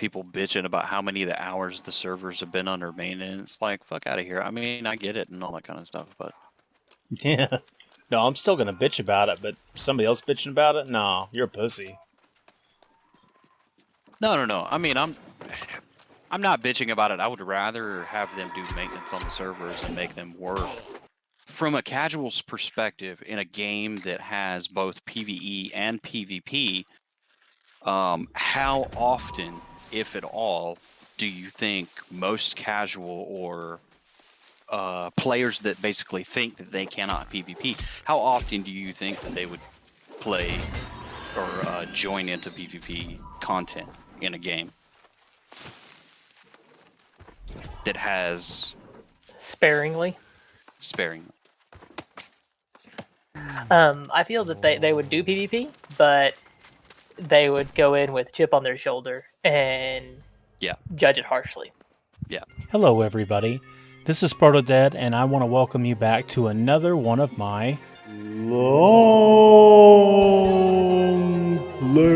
people bitching about how many of the hours the servers have been under maintenance. Like, fuck out of here. I mean, I get it and all that kind of stuff, but Yeah. No, I'm still gonna bitch about it, but somebody else bitching about it? No, you're a pussy. no. I mean, I'm not bitching about it. I would rather have them do maintenance on the servers and make them work. From a casual's perspective, in a game that has both PvE and PvP, how often, if at all, do you think most casual or players that basically think that they cannot PvP, how often do you think that they would play or join into PvP content in a game that has Sparingly. I feel that they would do PvP, but they would go in with a chip on their shoulder and judge it harshly. Yeah. Hello, everybody. This is Protodead, and I want to welcome you back to another one of my long play.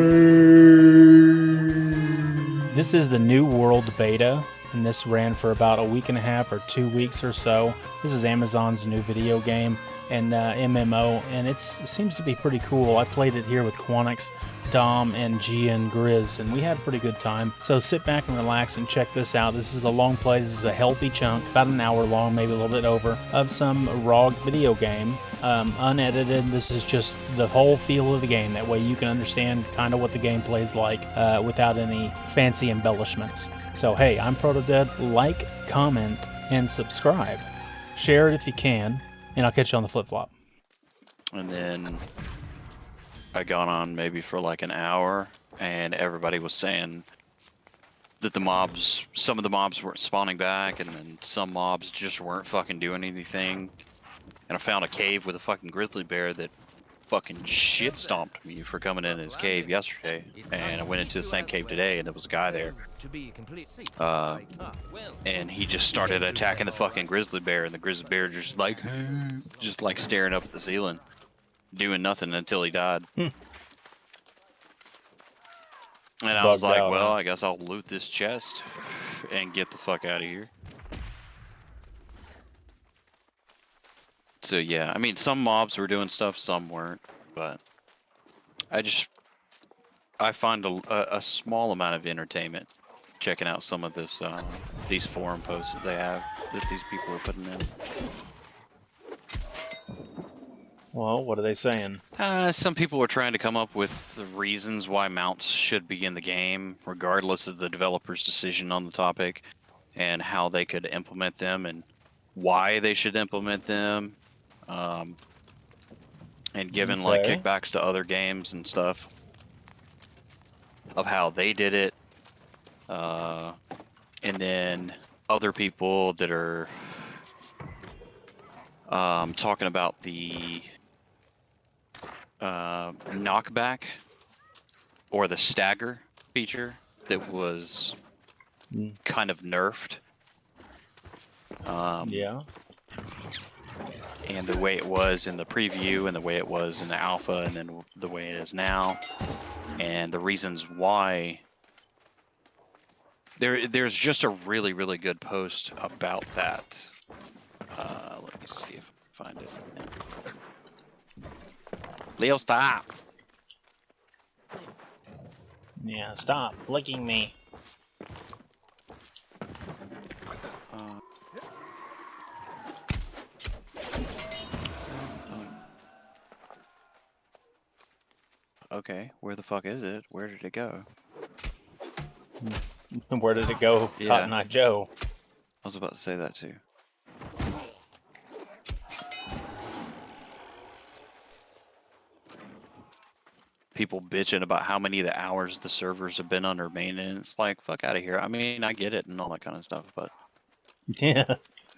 This is the New World beta, and this ran for about a week and a half or 2 weeks or so. This is Amazon's new video game and MMO, and it seems to be pretty cool. I played it here with Quanix, Dom, and G and Grizz, and we had a pretty good time. So sit back and relax and check this out. This is a long play. This is a healthy chunk, about an hour long, maybe a little bit over, of some raw video game, unedited. This is just the whole feel of the game. That way you can understand kind of what the gameplay is like without any fancy embellishments. So hey, I'm Protodead. Like, comment, and subscribe. Share it if you can, and I'll catch you on the flip-flop. And then I got on maybe for like an hour, and everybody was saying that some of the mobs weren't spawning back, and then some mobs just weren't fucking doing anything. And I found a cave with a fucking grizzly bear that fucking shit stomped me for coming in his cave yesterday, and I went into the same cave today, and there was a guy there. And he just started attacking the fucking grizzly bear, and the grizzly bear just like staring up at the ceiling, doing nothing until he died. And I was like, well, I guess I'll loot this chest and get the fuck out of here. So yeah, I mean, some mobs were doing stuff, some weren't, but I find a small amount of entertainment checking out some of this these forum posts that they have, that these people are putting in. Well, what are they saying? Some people are trying to come up with the reasons why mounts should be in the game, regardless of the developer's decision on the topic, and how they could implement them and why they should implement them. And given like kickbacks to other games and stuff of how they did it, and then other people that are talking about the knockback or the stagger feature that was kind of nerfed. Yeah. And the way it was in the preview, and the way it was in the alpha, and then the way it is now, and the reasons why. There's just a really, really good post about that. Let me see if I can find it. Leo, stop! Yeah, stop licking me. Okay, where the fuck is it? Where did it go? Where did it go, Yeah. Cotton Eye Joe? I was about to say that too. People bitching about how many of the hours the servers have been under maintenance. Like, fuck out of here. I mean, I get it and all that kind of stuff, but Yeah.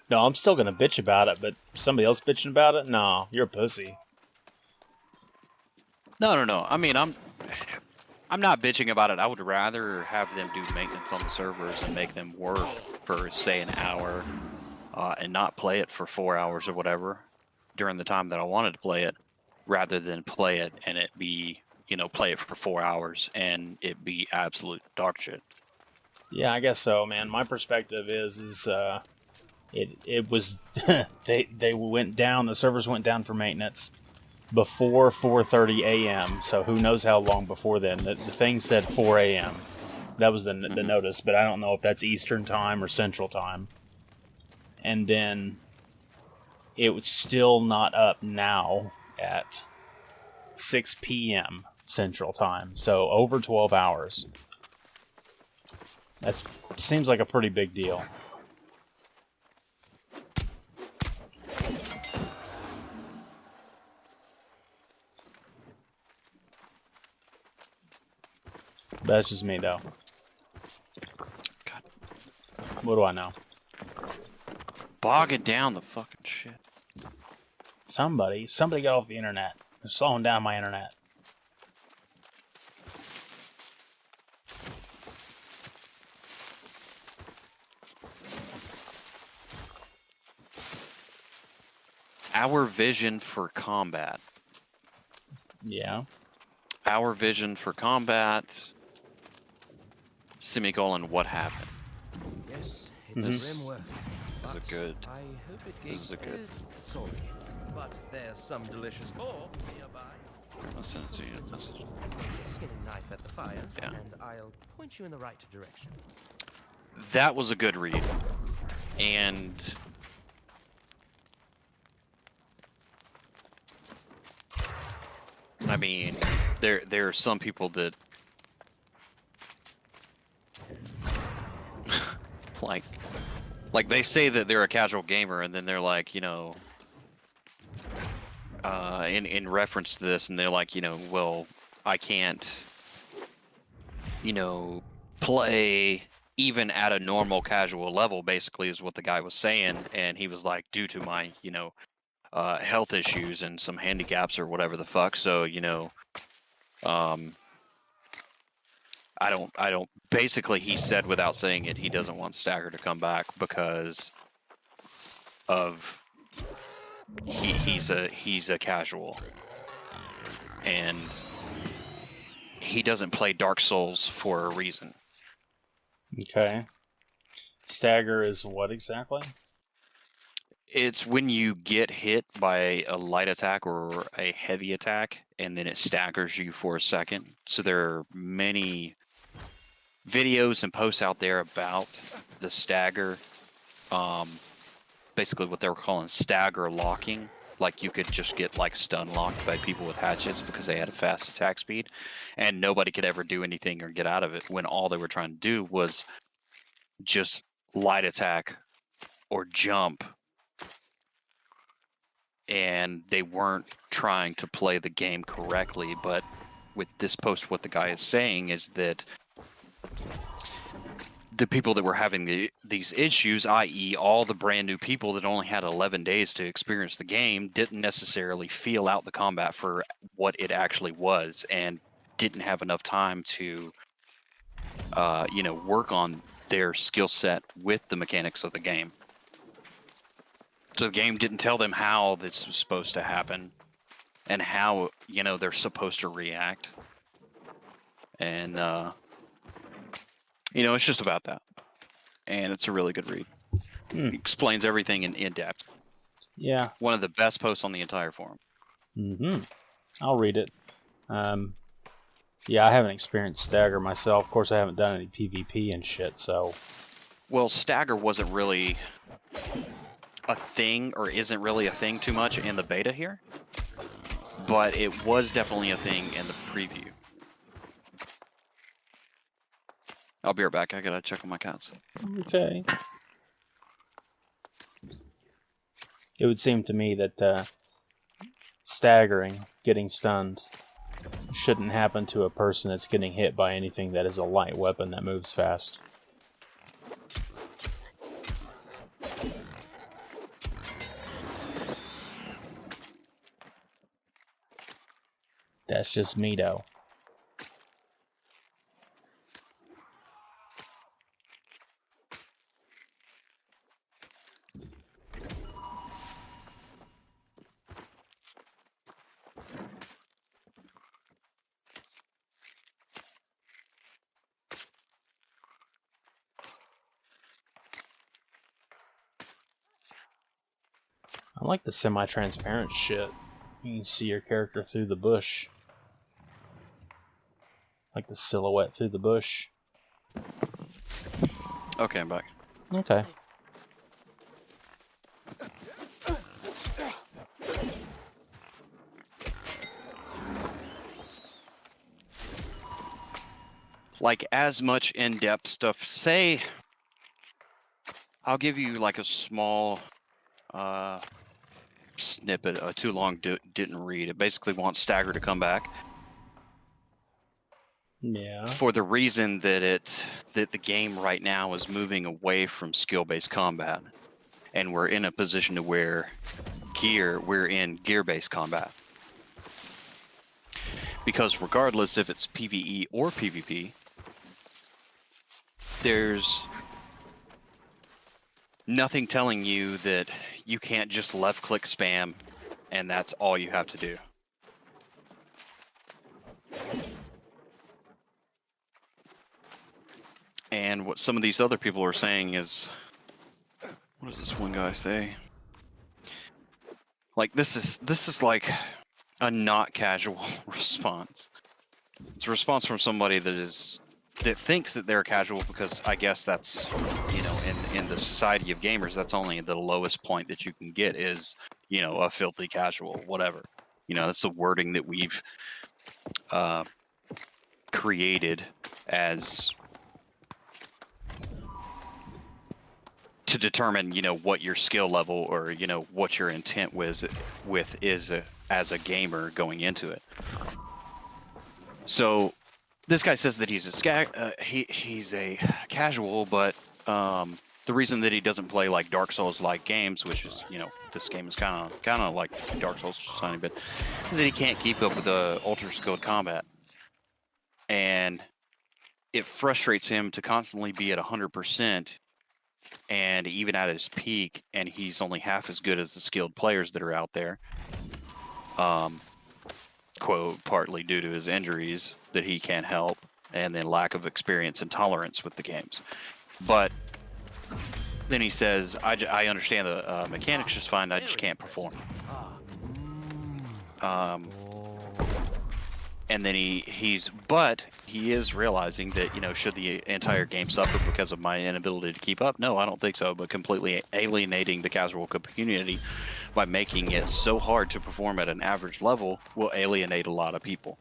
No, I'm still gonna bitch about it, but somebody else bitching about it? No, you're a pussy. no. I mean, I'm not bitching about it. I would rather have them do maintenance on the servers and make them work for, say, an hour, and not play it for 4 hours or whatever during the time that I wanted to play it, rather than play it and it be, play it for 4 hours and it be absolute dog shit. Yeah, I guess so, man. My perspective is it was they went down. The servers went down for maintenance before 4:30 a.m. So who knows how long before then? The thing said 4 a.m. That was the notice, but I don't know if that's Eastern time or Central time. And then it was still not up now at 6 p.m. Central time. So over 12 hours. That seems like a pretty big deal. That's just me, though. God. What do I know? Bogging down the fucking shit. Somebody got off the internet. They're slowing down my internet. Our vision for combat. Yeah. Our vision for combat. Semicolon, what happened? Yes, it's a grim work. This is a good. I hope it This is a good. Sorry, but there's some delicious pork nearby. I'll send it to you. Message. Skin a knife at the fire, Yeah. and I'll point you in the right direction. That was a good read, and I mean, there are some people that like they say that they're a casual gamer, and then they're like, you know, in reference to this, and they're like, you know, well, I can't, you know, play even at a normal casual level, basically is what the guy was saying. And he was like, due to my, you know, health issues and some handicaps or whatever the fuck. So, you know, I don't, basically he said without saying it, he doesn't want Stagger to come back because of, he's a casual. And he doesn't play Dark Souls for a reason. Okay. Stagger is what exactly? It's when you get hit by a light attack or a heavy attack, and then it staggers you for a second. So there are many videos and posts out there about the stagger. Basically what they were calling stagger locking. Like you could just get like stun locked by people with hatchets because they had a fast attack speed, and nobody could ever do anything or get out of it when all they were trying to do was just light attack or jump, and they weren't trying to play the game correctly. But with this post, what the guy is saying is that the people that were having these issues, i.e. all the brand new people that only had 11 days to experience the game, didn't necessarily feel out the combat for what it actually was, and didn't have enough time to, you know, work on their skill set with the mechanics of the game. So the game didn't tell them how this was supposed to happen and how, you know, they're supposed to react. And, you know, it's just about that. And it's a really good read. It explains everything in depth. Yeah. One of the best posts on the entire forum. Mm-hmm. I'll read it. Yeah, I haven't experienced Stagger myself. Of course, I haven't done any PvP and shit, so... Well, Stagger wasn't really a thing, or isn't really a thing too much in the beta here. But it was definitely a thing in the preview. I'll be right back. I gotta check on my cats. Okay. It would seem to me that staggering, getting stunned, shouldn't happen to a person that's getting hit by anything that is a light weapon that moves fast. That's just me, though. I like the semi-transparent shit. You can see your character through the bush. Like the silhouette through the bush. Okay, I'm back. Okay. Like, as much in-depth stuff. Say, I'll give you like a small snippet. Too long didn't read. It basically wants Stagger to come back. Yeah. For the reason that the game right now is moving away from skill-based combat, and we're in a position to where we're in gear-based combat. Because regardless if it's PvE or PvP, there's nothing telling you that you can't just left-click spam and that's all you have to do. And what some of these other people are saying is, what does this one guy say? Like, this is like a not casual response. It's a response from somebody that thinks that they're casual, because I guess that's, you know, in the society of gamers, that's only the lowest point that you can get is, you know, a filthy casual, whatever. You know, that's the wording that we've created as to determine, you know, what your skill level or, you know, what your intent is as a gamer going into it. So this guy says that he's he's a casual, but the reason that he doesn't play like Dark Souls-like games, which is, you know, this game is kind of like Dark Souls just a tiny bit, is that he can't keep up with the ultra-skilled combat, and it frustrates him to constantly be at 100%, and even at his peak, and he's only half as good as the skilled players that are out there. Quote, partly due to his injuries that he can't help, and then lack of experience and tolerance with the games. But then he says, I understand the mechanics just fine, I just can't perform. And then he is realizing that, you know, should the entire game suffer because of my inability to keep up? No, I don't think so, but completely alienating the casual community by making it so hard to perform at an average level will alienate a lot of people.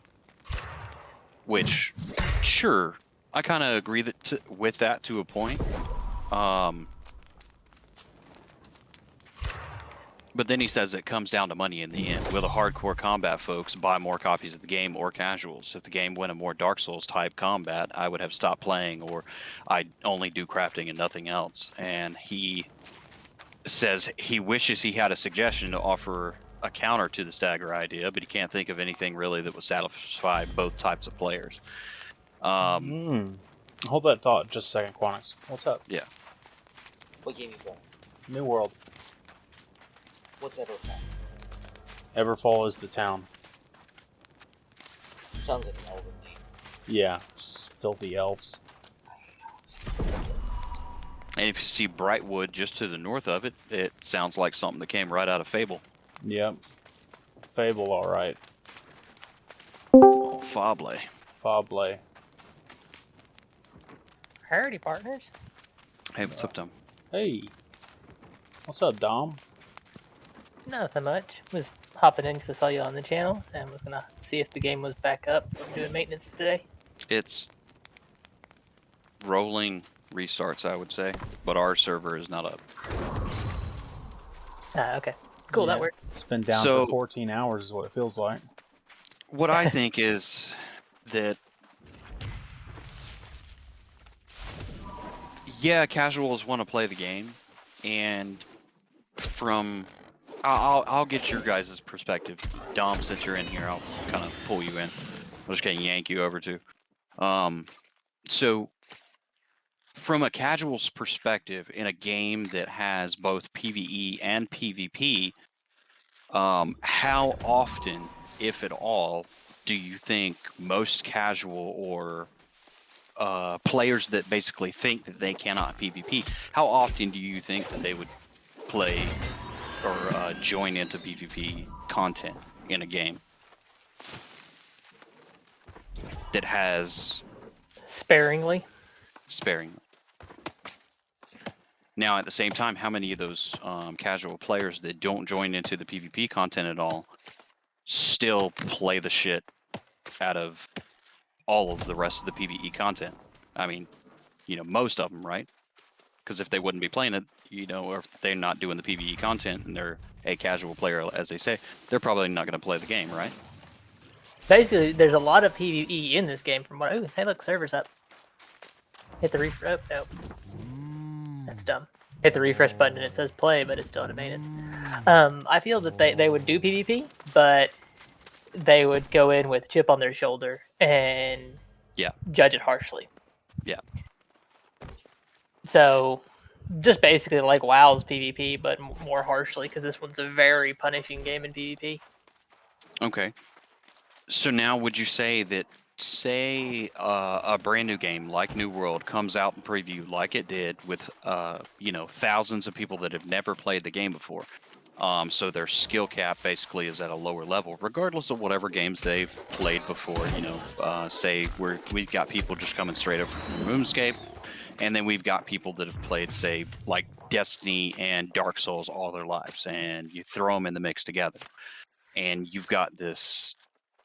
Which, sure, I kind of agree with that to a point. But then he says it comes down to money in the end. Will the hardcore combat folks buy more copies of the game or casuals? If the game went a more Dark Souls type combat, I would have stopped playing, or I'd only do crafting and nothing else. And he says he wishes he had a suggestion to offer a counter to the Stagger idea, but he can't think of anything really that would satisfy both types of players. Hold that thought just a second, Quanix. What's up? Yeah. What game you playing? New World. What's Everfall? Everfall is the town. Sounds like an elven name. Yeah, filthy elves. And if you see Brightwood just to the north of it, it sounds like something that came right out of Fable. Yep. Fable, alright. Oh, Fable. Fable. Howdy, partners. Hey, what's up, Tom? Hey. What's up, Dom? Nothing much. Was hopping in because I saw you on the channel and was gonna see if the game was back up from doing maintenance today. It's rolling restarts, I would say, but our server is not up. Ah, okay. Cool, that worked. It's been down for 14 hours is what it feels like. What I think is that, yeah, casuals want to play the game, and from I'll get your guys' perspective. Dom, since you're in here, I'll kind of pull you in. I'm just going to yank you over too. So, from a casual's perspective, in a game that has both PvE and PvP, how often, if at all, do you think most casual or players that basically think that they cannot PvP, how often do you think that they would play or join into PvP content in a game that has Sparingly. sparingly. Now, at the same time, how many of those casual players that don't join into the PvP content at all still play the shit out of all of the rest of the PvE content? I mean, you know, most of them, right? Because if they wouldn't be playing it, you know, or if they're not doing the PvE content and they're a casual player, as they say, they're probably not going to play the game, right? Basically, there's a lot of PvE in this game from what... Ooh, hey, look, server's up. Hit the refresh... Oh, nope. That's dumb. Hit the refresh button and it says play, but it's still out of maintenance. I feel that they would do PvP, but they would go in with a chip on their shoulder and judge it harshly. Yeah. So, just basically like WoW's PvP, but more harshly, because this one's a very punishing game in PvP. Okay. So now, would you say that, say, a brand new game like New World comes out in preview like it did with, you know, thousands of people that have never played the game before, so their skill cap basically is at a lower level, regardless of whatever games they've played before. You know, say we've got people just coming straight up from RuneScape, and then we've got people that have played, say, like Destiny and Dark Souls all their lives, and you throw them in the mix together, and you've got this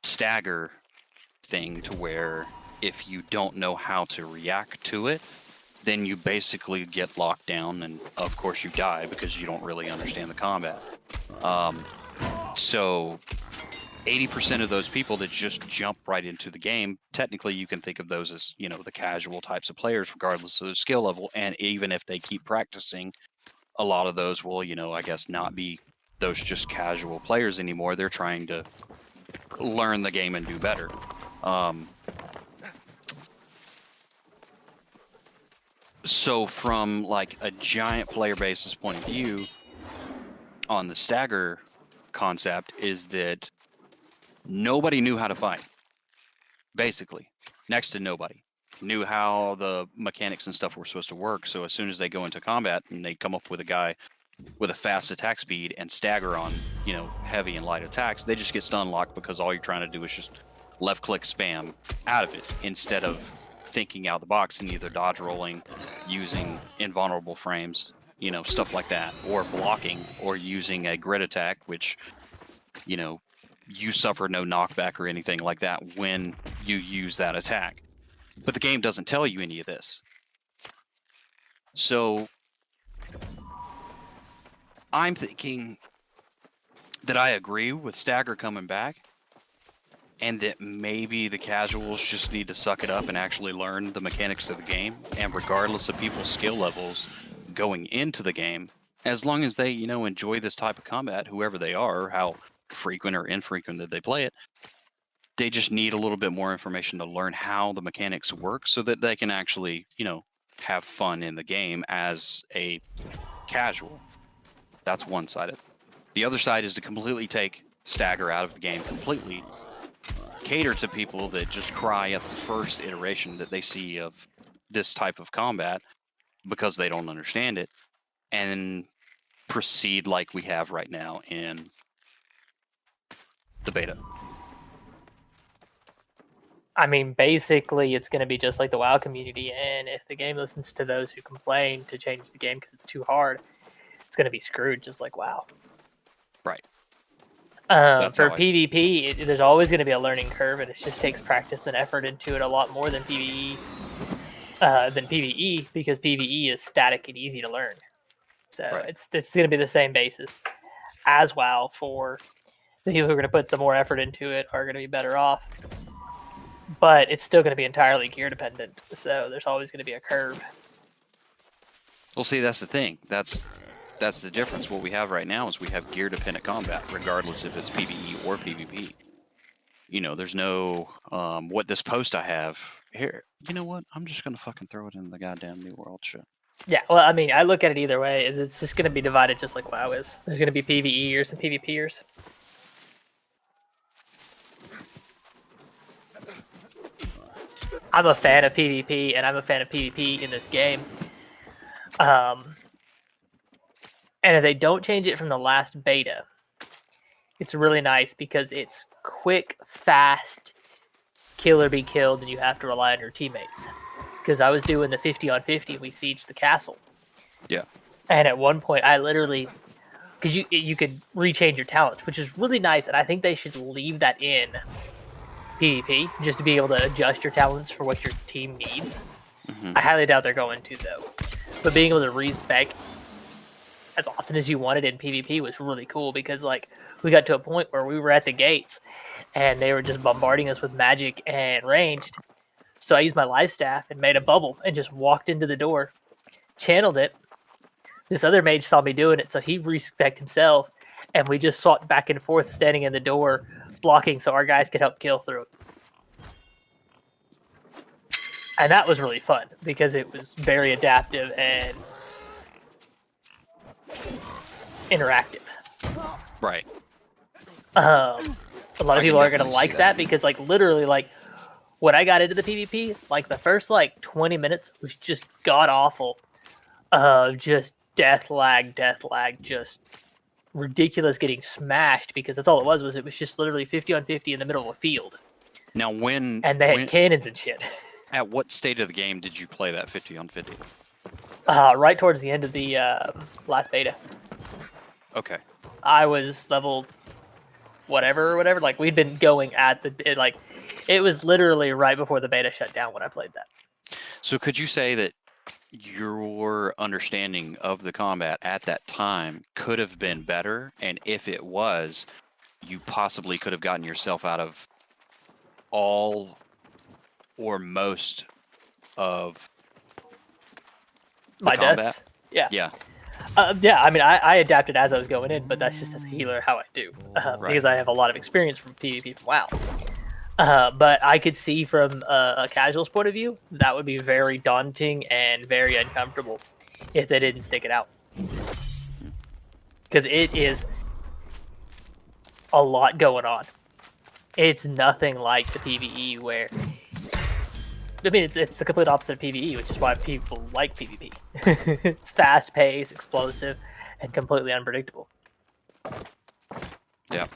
stagger thing to where if you don't know how to react to it, then you basically get locked down, and of course you die because you don't really understand the combat. So 80% of those people that just jump right into the game, technically you can think of those as, you know, the casual types of players, regardless of their skill level. And even if they keep practicing, a lot of those will, you know, I guess not be those just casual players anymore. They're trying to learn the game and do better. So from like a giant player basis point of view on the stagger concept is that nobody knew how to fight. Basically, next to nobody knew how the mechanics and stuff were supposed to work. So as soon as they go into combat and they come up with a guy with a fast attack speed and stagger on, you know, heavy and light attacks, they just get stun locked because all you're trying to do is just left click spam out of it instead of thinking out the box and either dodge rolling, using invulnerable frames, you know, stuff like that, or blocking, or using a grid attack, which, you know, you suffer no knockback or anything like that when you use that attack. But the game doesn't tell you any of this. So I'm thinking that I agree with stagger coming back, and that maybe the casuals just need to suck it up and actually learn the mechanics of the game. And regardless of people's skill levels going into the game, as long as they, you know, enjoy this type of combat, whoever they are, or how frequent or infrequent that they play it, they just need a little bit more information to learn how the mechanics work so that they can actually, you know, have fun in the game as a casual. That's one side of it. The other side is to completely take stagger out of the game completely, cater to people that just cry at the first iteration that they see of this type of combat because they don't understand it, and proceed like we have right now in the beta. I mean, basically, it's going to be just like the WoW community, and if the game listens to those who complain to change the game because it's too hard, it's going to be screwed just like WoW. Right. For PvP, there's always going to be a learning curve, and it just takes practice and effort into it a lot more than PvE, because PvE is static and easy to learn. So Right. it's going to be the same basis as WoW. For the people who are going to put the more effort into it are going to be better off, but it's still going to be entirely gear dependent. So there's always going to be a curve. Well, see, that's the thing. That's the difference. What we have right now is we have gear-dependent combat, regardless if it's PvE or PvP. You know, there's no what this post I have here. You know what? I'm just gonna fucking throw it in the goddamn New World shit. Yeah, well, I mean, I look at it either way. Is it's just going to be divided just like WoW is. There's going to be PvEers and PvPers. I'm a fan of PvP, and I'm a fan of PvP in this game. And if they don't change it from the last beta, it's really nice because it's quick, fast, kill or be killed, and you have to rely on your teammates. Because I was doing the 50 on 50, we sieged the castle. Yeah. And at one point, I literally, because you could rechange your talents, which is really nice, and I think they should leave that in PvP, just to be able to adjust your talents for what your team needs. Mm-hmm. I highly doubt they're going to, though. But being able to respec as often as you wanted in PvP was really cool, because like we got to a point where we were at the gates and they were just bombarding us with magic and ranged. So I used my life staff and made a bubble and just walked into the door, channeled it. This other mage saw me doing it, so he respec'd himself, and we just swapped back and forth, standing in the door, blocking so our guys could help kill through it. And that was really fun because it was very adaptive and interactive. Right. A lot of I people can are going to definitely like see that that. because, like, literally, like, when I got into the PvP, like, the first, like, 20 minutes was just god-awful. Just death lag, just ridiculous getting smashed, because that's all it was it was just literally 50 on 50 in the middle of a field. Now, And they had cannons and shit. at what state of the game did you play that 50 on 50? Right towards the end of the last beta. Okay. I was level whatever. Like, we'd been going at it was literally right before the beta shut down when I played that. So could you say that your understanding of the combat at that time could have been better, and if it was, you possibly could have gotten yourself out of all or most of My combat? deaths. Yeah. Yeah. Yeah, I mean, I adapted as I was going in, but that's just as a healer how I do. Because I have a lot of experience from PvP from WoW. But I could see from a casual's point of view, that would be very daunting and very uncomfortable if they didn't stick it out. Because it is a lot going on. It's nothing like the PvE where... I mean, it's the complete opposite of PvE, which is why people like PvP. It's fast-paced, explosive, and completely unpredictable. Yeah.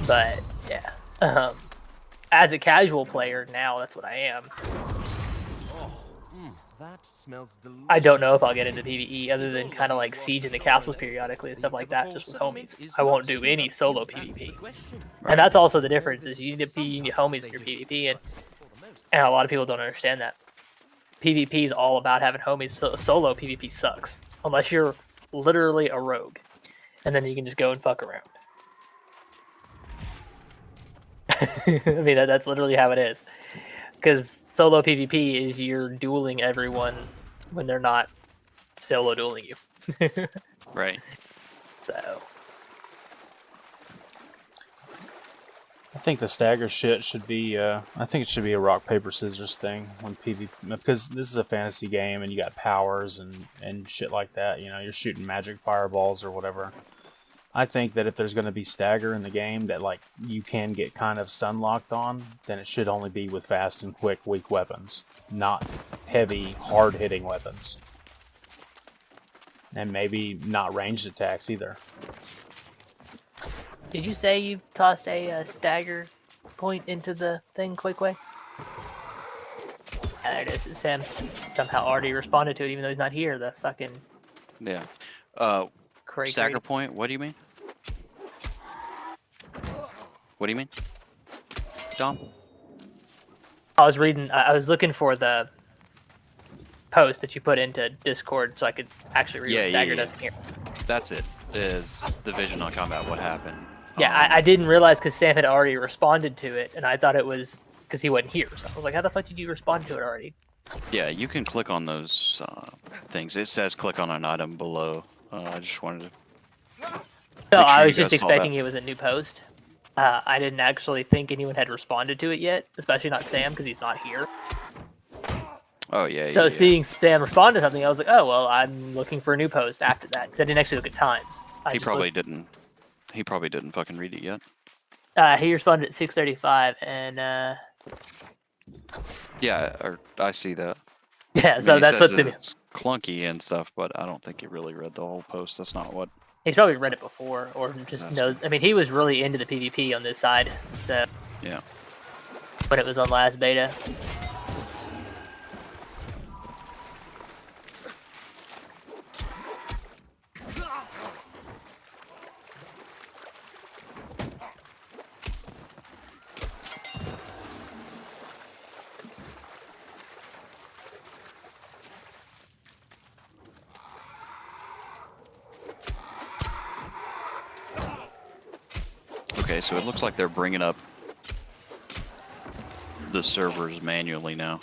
But, yeah. As a casual player now, that's what I am. That smells delicious. I don't know if I'll get into PvE other than kind of like sieging the castles periodically and stuff like that, just with homies. I won't do any solo PvP. And that's also the difference, is you need to be homies in your PvP, and a lot of people don't understand that. PvP is all about having homies, so solo PvP sucks. Unless you're literally a rogue. And then you can just go and fuck around. I mean, that's literally how it is. Because solo PvP is you're dueling everyone when they're not solo dueling you. Right. So, I think the stagger shit should be. I think it should be a rock paper scissors thing when PvP, because this is a fantasy game and you got powers and shit like that. You know, you're shooting magic fireballs or whatever. I think that if there's going to be stagger in the game that like you can get kind of stun locked on, then it should only be with fast and quick weak weapons, not heavy hard hitting weapons, and maybe not ranged attacks either. did you say you tossed a stagger point into the thing, Quakeway? There it is. Sam somehow already responded to it, even though he's not here. The fucking Yeah. cray. Stagger point? What do you mean? What do you mean, Dom? I was reading. I was looking for the post that you put into Discord so I could actually read what stagger does in here. That's it. Is the vision on combat what happened? Yeah, I didn't realize because Sam had already responded to it, and I thought it was because he wasn't here. So I was like, how the fuck did you respond to it already? Yeah, you can click on those things. It says click on an item below. I just wanted to. No, Make sure I you was just guys saw expecting that. it was a new post. I didn't actually think anyone had responded to it yet, especially not Sam because he's not here. Oh yeah. So yeah. seeing Sam respond to something, I was like, oh well, I'm looking for a new post after that because I didn't actually look at times. He probably didn't. He probably didn't fucking read it yet. He responded at 6:35, and Yeah, or I see that. yeah. I So mean, he that's says what the it's clunky and stuff, but I don't think he really read the whole post. That's not what. He's probably read it before, or just That's knows. I mean, he was really into the PvP on this side, so Yeah. when it was on last beta. Okay, so it looks like they're bringing up the servers manually now.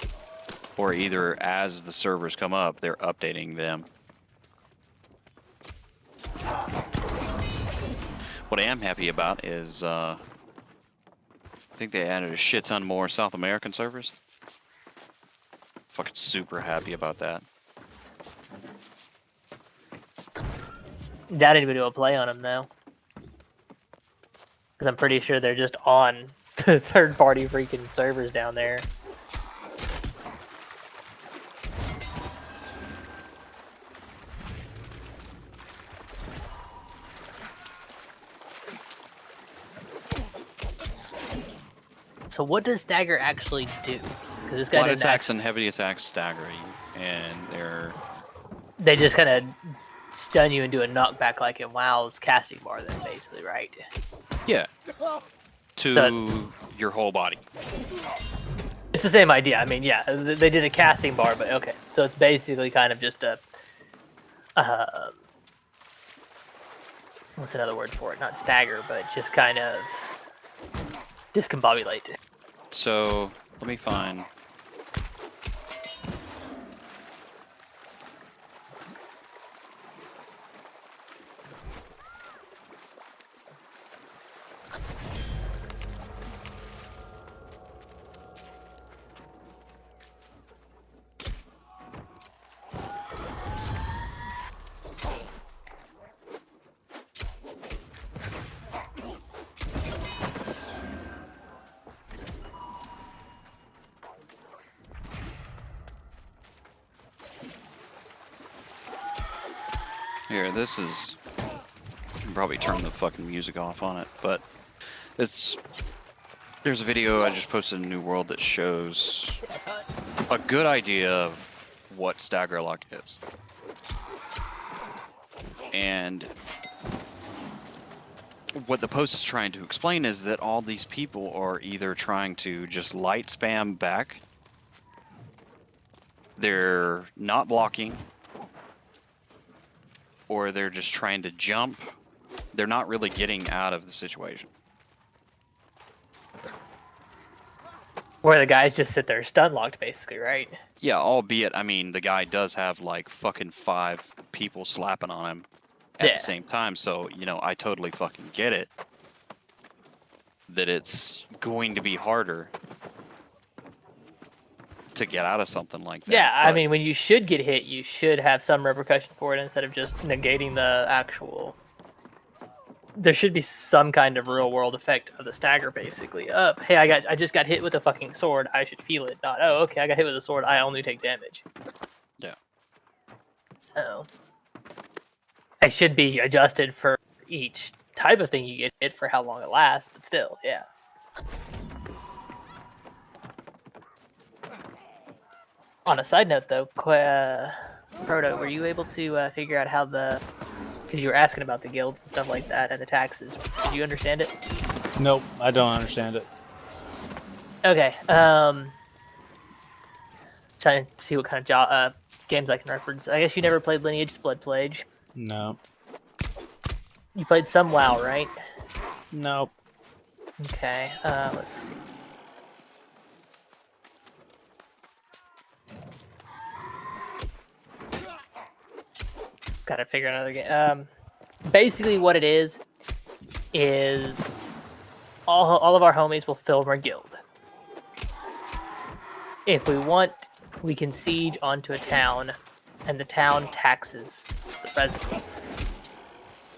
Or either as the servers come up, they're updating them. What I am happy about is, I think they added a shit ton more South American servers. Fucking super happy about that. Doubt anybody will play on him though, because I'm pretty sure they're just on the third-party freaking servers down there. So what does Stagger actually do? Because this guy Light didn't attacks and heavy attacks stagger you, and they just kind of stun you and do a knockback like in WoW's casting bar then, basically, right? yeah, to your whole body. It's the same idea. I mean, yeah, they did a casting bar, but okay. So it's basically kind of just a... what's another word for it? Not stagger, but just kind of discombobulate. So let me find. Here, this is. I can probably turn the fucking music off on it, but it's. There's a video I just posted in New World that shows a good idea of what stagger lock is. And what the post is trying to explain is that all these people are either trying to just light spam back, they're not blocking, or they're just trying to jump. They're not really getting out of the situation. Where the guys just sit there stun locked, basically, right? Yeah, albeit, I mean, the guy does have like fucking 5 people slapping on him at the same time, so, you know, I totally fucking get it. That it's going to be harder to get out of something like that. Yeah, I mean, when you should get hit, you should have some repercussion for it instead of just negating the actual... There should be some kind of real-world effect of the stagger, basically. Hey, I just got hit with a fucking sword. I should feel it. Not, oh, okay, I got hit with a sword. I only take damage. Yeah. So... It should be adjusted for each type of thing you get hit for how long it lasts, but still, yeah. On a side note, though, Proto, were you able to figure out how the... Because you were asking about the guilds and stuff like that and the taxes. Did you understand it? Nope, I don't understand it. Okay. Trying to see what kind of games I can reference. I guess you never played Lineage Blood Plague. No. You played some WoW, right? Nope. Okay. Let's see. Gotta figure out another game. Basically, what it is all of our homies will film our guild. If we want, we can siege onto a town, and the town taxes the residents.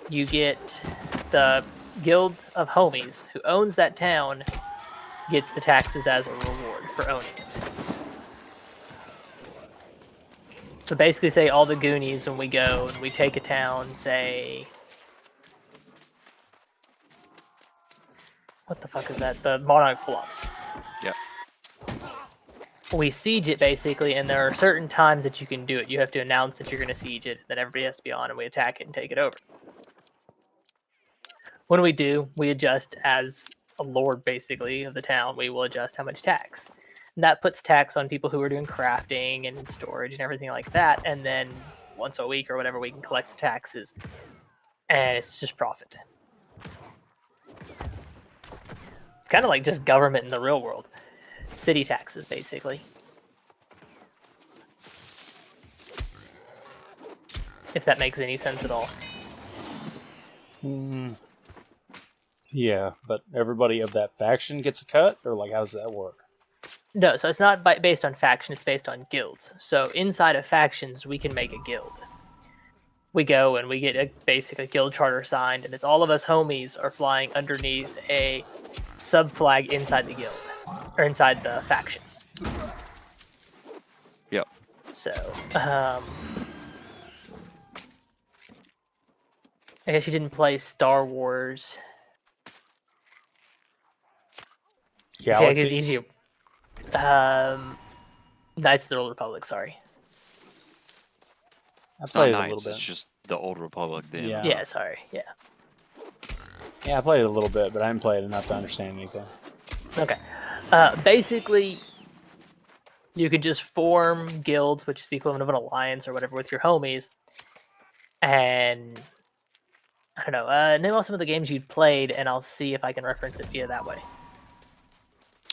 You get the guild of homies who owns that town gets the taxes as a reward for owning it. So basically, say all the Goonies when we go and we take a town, say, what the fuck is that? The Monarch Bluffs. Yep. We siege it basically, and there are certain times that you can do it. You have to announce that you're going to siege it, then everybody has to be on, and we attack it and take it over. When we do, we adjust as a lord basically of the town. We will adjust how much tax. And that puts tax on people who are doing crafting and storage and everything like that. And then once a week or whatever, we can collect the taxes. And it's just profit. It's kind of like just government in the real world. City taxes, basically. If that makes any sense at all. Yeah, but everybody of that faction gets a cut, or like how does that work? No, so it's not based on faction, it's based on guilds. So inside of factions, we can make a guild. We go and we get basically a guild charter signed, and it's all of us homies are flying underneath a sub-flag inside the guild, or inside the faction. Yep. So, I guess you didn't play Star Wars. Galaxies? Easier. Knights of the Old Republic, sorry. I It's not played it a little Knights, bit. it's just the Old Republic. Then. Yeah. Yeah, sorry, yeah. Yeah, I played it a little bit, but I didn't play it enough to understand anything. Okay. Basically, you could just form guilds, which is the equivalent of an alliance or whatever, with your homies. And, I don't know, name off some of the games you'd played, and I'll see if I can reference it via that way.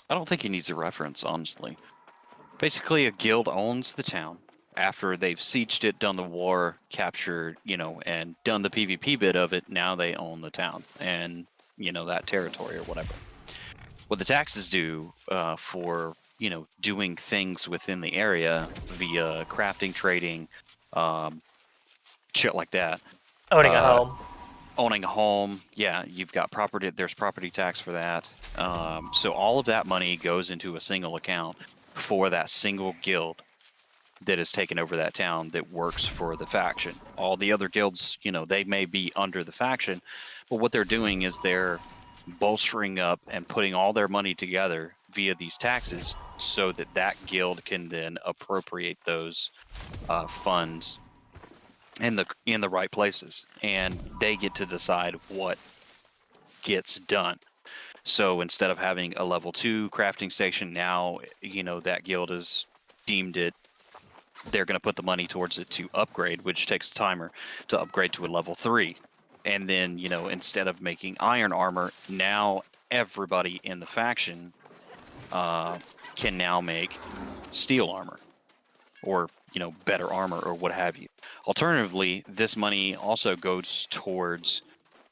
I don't think he needs a reference, honestly. Basically, a guild owns the town. After they've sieged it, done the war, captured, and done the PvP bit of it, now they own the town and, that territory or whatever. What the taxes do for, doing things within the area via crafting, trading, shit like that. Owning a home. Owning a home, yeah, you've got property. There's property tax for that. So all of that money goes into a single account for that single guild that has taken over that town that works for the faction. All the other guilds, they may be under the faction, but what they're doing is they're bolstering up and putting all their money together via these taxes so that that guild can then appropriate those funds in the right places, and they get to decide what gets done. So instead of having a level 2 crafting station, now that guild is deemed it. They're going to put the money towards it to upgrade, which takes a timer to upgrade to a level 3. And then instead of making iron armor, now everybody in the faction can now make steel armor, or better armor, or what have you. Alternatively, this money also goes towards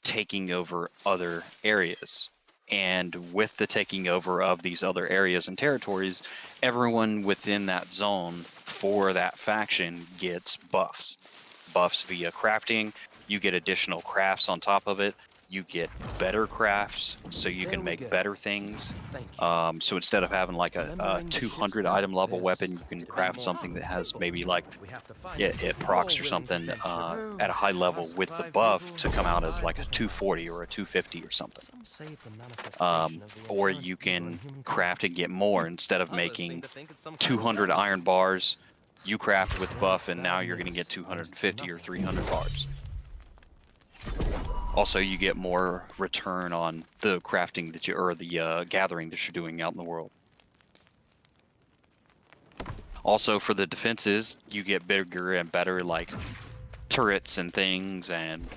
taking over other areas. And with the taking over of these other areas and territories, everyone within that zone for that faction gets buffs. Buffs via crafting. You get additional crafts on top of it. You get better crafts, so you can make better things. So instead of having like a 200 item level weapon, you can craft something that has maybe like it procs or something at a high level with the buff to come out as like a 240 or a 250 or something. Or you can craft and get more. Instead of making 200 iron bars, you craft with buff, and now you're going to get 250 or 300 bars. Also, you get more return on the crafting that or the gathering that you're doing out in the world. Also, for the defenses, you get bigger and better, like turrets and things. And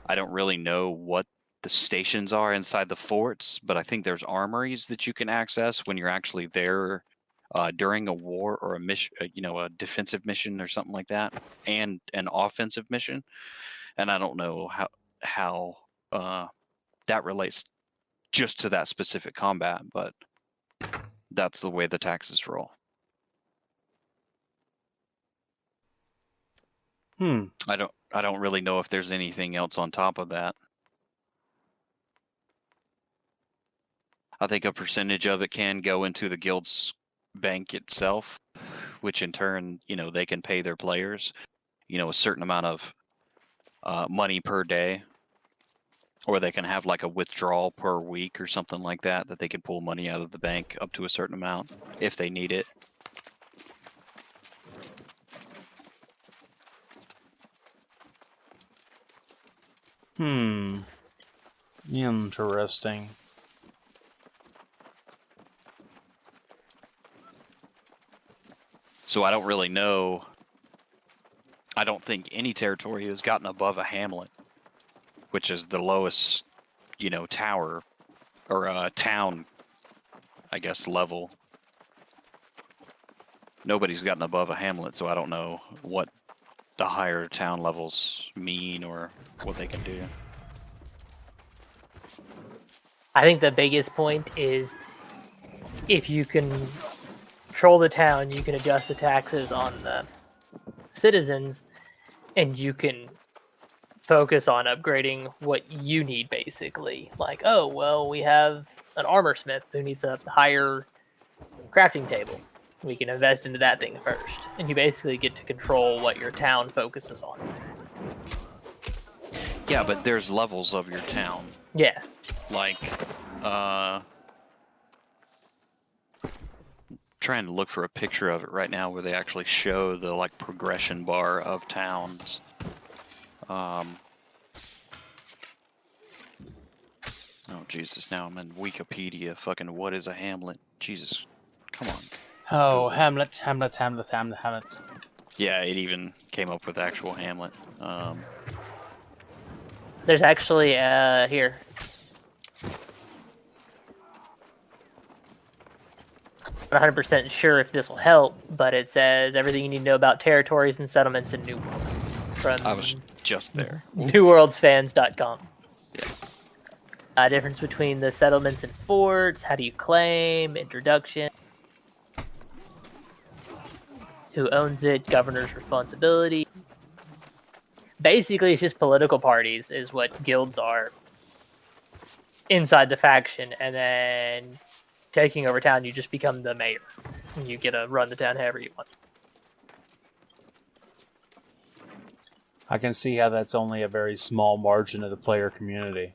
I don't really know what the stations are inside the forts, but I think there's armories that you can access when you're actually there during a war or a mission, a defensive mission or something like that, and an offensive mission. And I don't know how that relates just to that specific combat, but that's the way the taxes roll. I don't really know if there's anything else on top of that. I think a percentage of it can go into the guild's bank itself, which in turn, they can pay their players, a certain amount of money per day, or they can have like a withdrawal per week or something like that they can pull money out of the bank up to a certain amount if they need it. Interesting. So I don't really know. I don't think any territory has gotten above a hamlet, which is the lowest, tower or town, I guess, level. Nobody's gotten above a hamlet, so I don't know what the higher town levels mean or what they can do. I think the biggest point is if you can control the town, you can adjust the taxes on the citizens, and you can focus on upgrading what you need, basically. Like, oh, well, we have an armor smith who needs a higher crafting table. We can invest into that thing first. And you basically get to control what your town focuses on. Yeah, but there's levels of your town. Yeah. Like, trying to look for a picture of it right now where they actually show the like progression bar of towns. Oh Jesus! Now I'm in Wikipedia. Fucking what is a hamlet? Jesus, come on. Oh, Hamlet. Yeah, it even came up with actual hamlet. There's actually here. I'm not 100% sure if this will help, but it says everything you need to know about territories and settlements in New World. From I was just there. newworldsfans.com. Yeah. Difference between the settlements and forts, how do you claim, introduction, who owns it, governor's responsibility. Basically, it's just political parties is what guilds are inside the faction, and then taking over town, you just become the mayor. And you get to run the town however you want. I can see how that's only a very small margin of the player community.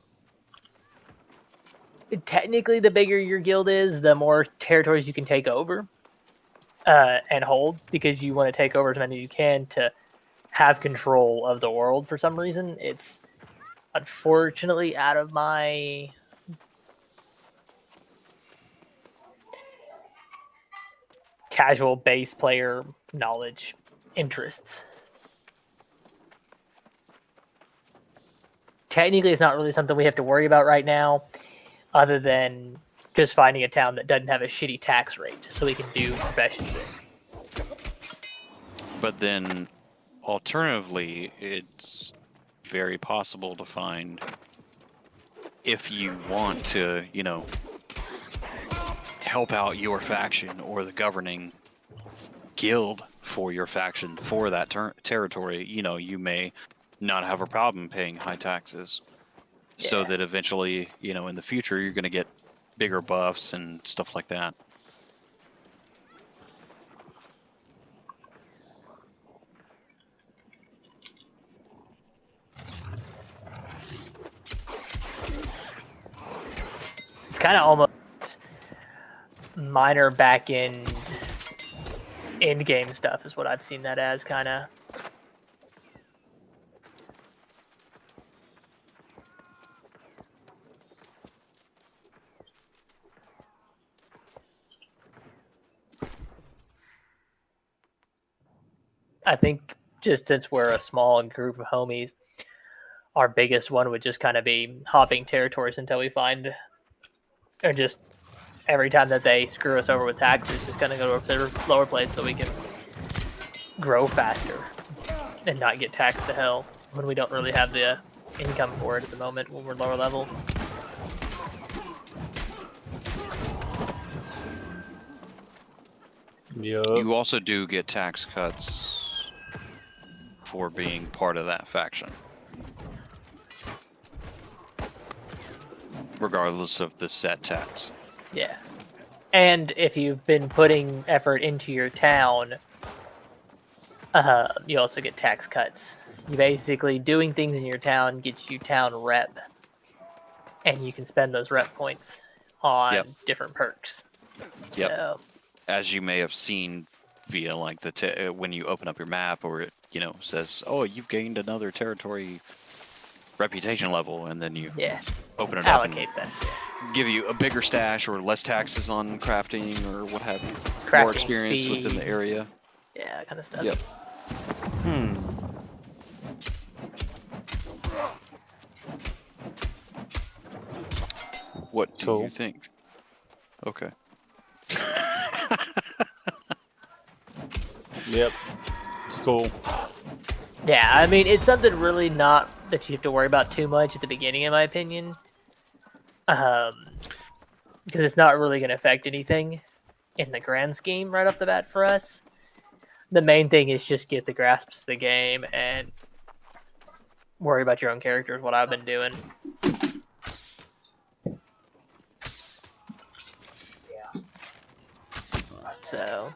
Technically, the bigger your guild is, the more territories you can take over and hold, because you want to take over as many as you can to have control of the world for some reason. It's unfortunately out of my casual base player knowledge interests. Technically, it's not really something we have to worry about right now, other than just finding a town that doesn't have a shitty tax rate so we can do professions in. But then, alternatively, it's very possible to find, if you want to, help out your faction or the governing guild for your faction for that territory, you may not have a problem paying high taxes. Yeah. So that eventually, in the future, you're going to get bigger buffs and stuff like that. It's kind of almost minor back-end in-game stuff is what I've seen that as, kind of. I think just since we're a small group of homies, our biggest one would just kind of be hopping territories until we find, or just every time that they screw us over with taxes, just kind of go to a lower place so we can grow faster and not get taxed to hell when we don't really have the income for it at the moment when we're lower level. Yep. You also do get tax cuts for being part of that faction, regardless of the set tax. Yeah. And if you've been putting effort into your town, You also get tax cuts. You basically doing things in your town gets you town rep, and you can spend those rep points on Yep. different perks. Yep. So, As you may have seen via like when you open up your map, or it says, "Oh, you've gained another territory reputation level," and then you yeah, open it up and allocate that. give you a bigger stash or less taxes on crafting or what have you. Crafting More experience within speed. the area. Yeah, that kind of stuff. Yep. What do Cool. you think? Okay. Yep. It's cool. Yeah, I mean, it's something really not that you have to worry about too much at the beginning, in my opinion. Because it's not really going to affect anything in the grand scheme right off the bat for us. The main thing is just get the grasps of the game and worry about your own character is what I've been doing. Yeah. So,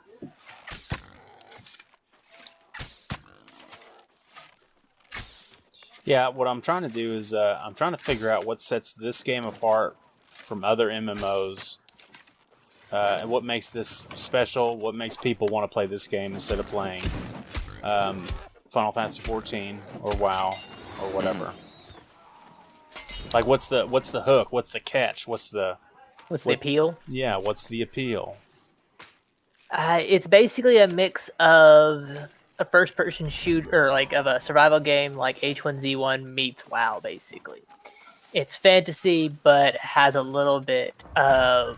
Yeah, what I'm trying to do is I'm trying to figure out what sets this game apart from other MMOs, and what makes this special. What makes people want to play this game instead of playing Final Fantasy 14 or WoW or whatever. Like, what's the hook? What's the catch? What's the appeal? yeah? What's the appeal? It's basically a mix of a first-person shooter, like of a survival game, like H1Z1 meets WoW. Basically, it's fantasy, but has a little bit of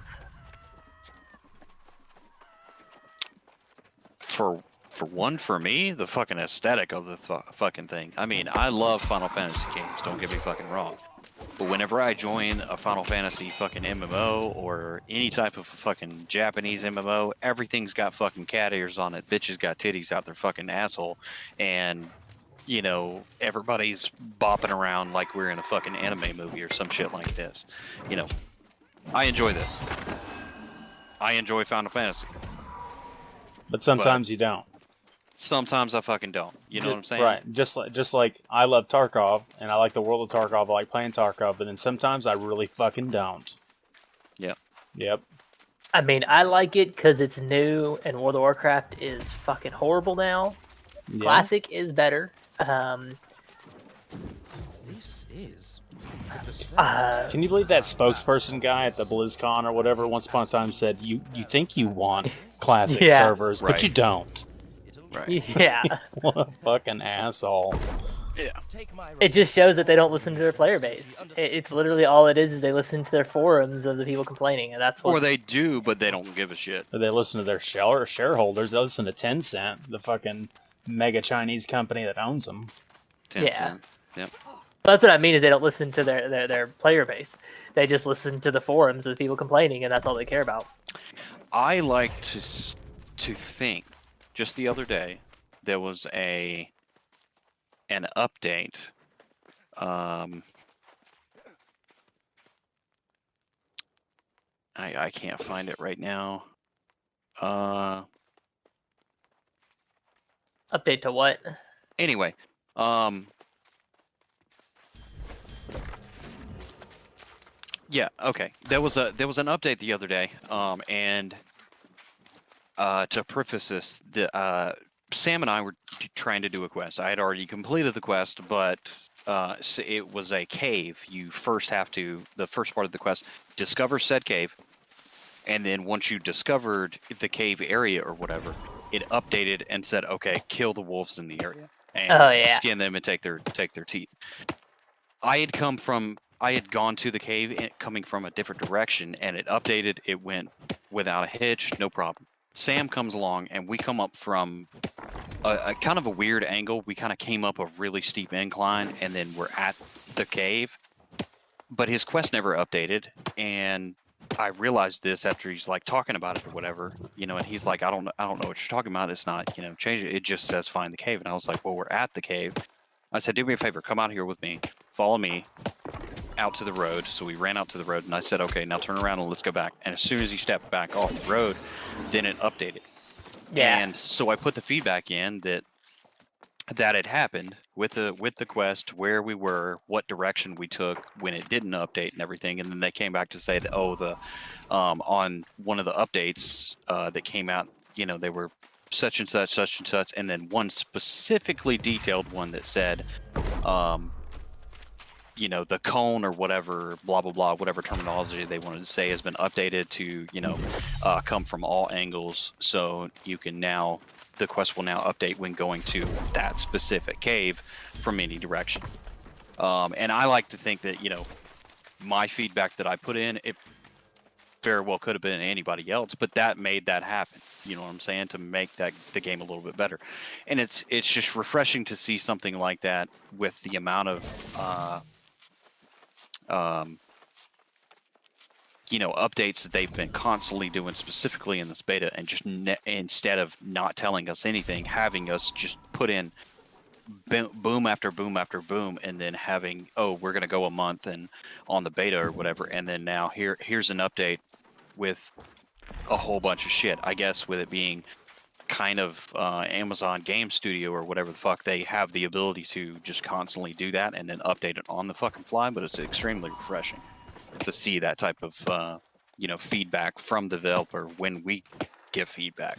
For me, the fucking aesthetic of the fucking thing. I mean, I love Final Fantasy games. Don't get me fucking wrong. But whenever I join a Final Fantasy fucking MMO or any type of fucking Japanese MMO, everything's got fucking cat ears on it. Bitches got titties out their fucking asshole. And, everybody's bopping around like we're in a fucking anime movie or some shit like this. I enjoy this. I enjoy Final Fantasy. But sometimes you don't. Sometimes I fucking don't. You know what I'm saying? Right. Just like I love Tarkov and I like the world of Tarkov. I like playing Tarkov, but then sometimes I really fucking don't. Yep. Yep. I mean, I like it because it's new, and World of Warcraft is fucking horrible now. Yeah. Classic is better. This is. Can you believe that spokesperson guy at the BlizzCon or whatever once upon a time said, you think you want classic Yeah. servers, but Right. you don't. Right. Yeah, What a fucking asshole. Yeah. Take my it just shows that they don't listen to their player base. It's literally all it is they listen to their forums of the people complaining, and that's what. Or they do, but they don't give a shit. Or they listen to their shareholders. They listen to Tencent, the fucking mega Chinese company that owns them. 10 Yeah. cent. Yep. That's what I mean is they don't listen to their player base. They just listen to the forums of people complaining, and that's all they care about. I like to think. Just the other day, there was an update. I can't find it right now. Update to what? Anyway, yeah, okay. There was an update the other day, and to preface this, Sam and I were trying to do a quest. I had already completed the quest, but it was a cave. You first have to, the first part of the quest, discover said cave, and then once you discovered the cave area or whatever, it updated and said, okay, kill the wolves in the area and Oh, yeah. skin them and take their teeth. I had gone to the cave coming from a different direction, and it updated. It went without a hitch, no problem. Sam comes along, and we come up from a kind of a weird angle. We kind of came up a really steep incline, and then we're at the cave. But his quest never updated, and I realized this after he's like talking about it or whatever, and he's like, I don't know what you're talking about. It's not, change it. It just says find the cave. And I was like, well, we're at the cave. I said, do me a favor, come out here with me, follow me out to the road. So we ran out to the road, and I said, okay, now turn around and let's go back. And as soon as he stepped back off the road, then it updated. Yeah. And so I put the feedback in that that had happened with the quest, where we were, what direction we took when it didn't update and everything, and then they came back to say that on one of the updates that came out, they were such and such, and then one specifically detailed one that said, the cone or whatever, blah blah blah, whatever terminology they wanted to say has been updated to come from all angles, so you can now. The quest will now update when going to that specific cave from any direction. And I like to think that, my feedback that I put in, it very well could have been anybody else, but that made that happen. You know what I'm saying? To make the game a little bit better. And it's just refreshing to see something like that with the amount of updates that they've been constantly doing, specifically in this beta, and just instead of not telling us anything, having us just put in boom after boom after boom, and then having, we're going to go a month and on the beta or whatever, and then now here's an update with a whole bunch of shit. I guess with it being kind of Amazon Game Studio or whatever the fuck, they have the ability to just constantly do that and then update it on the fucking fly, but it's extremely refreshing to see that type of feedback from the developer when we give feedback.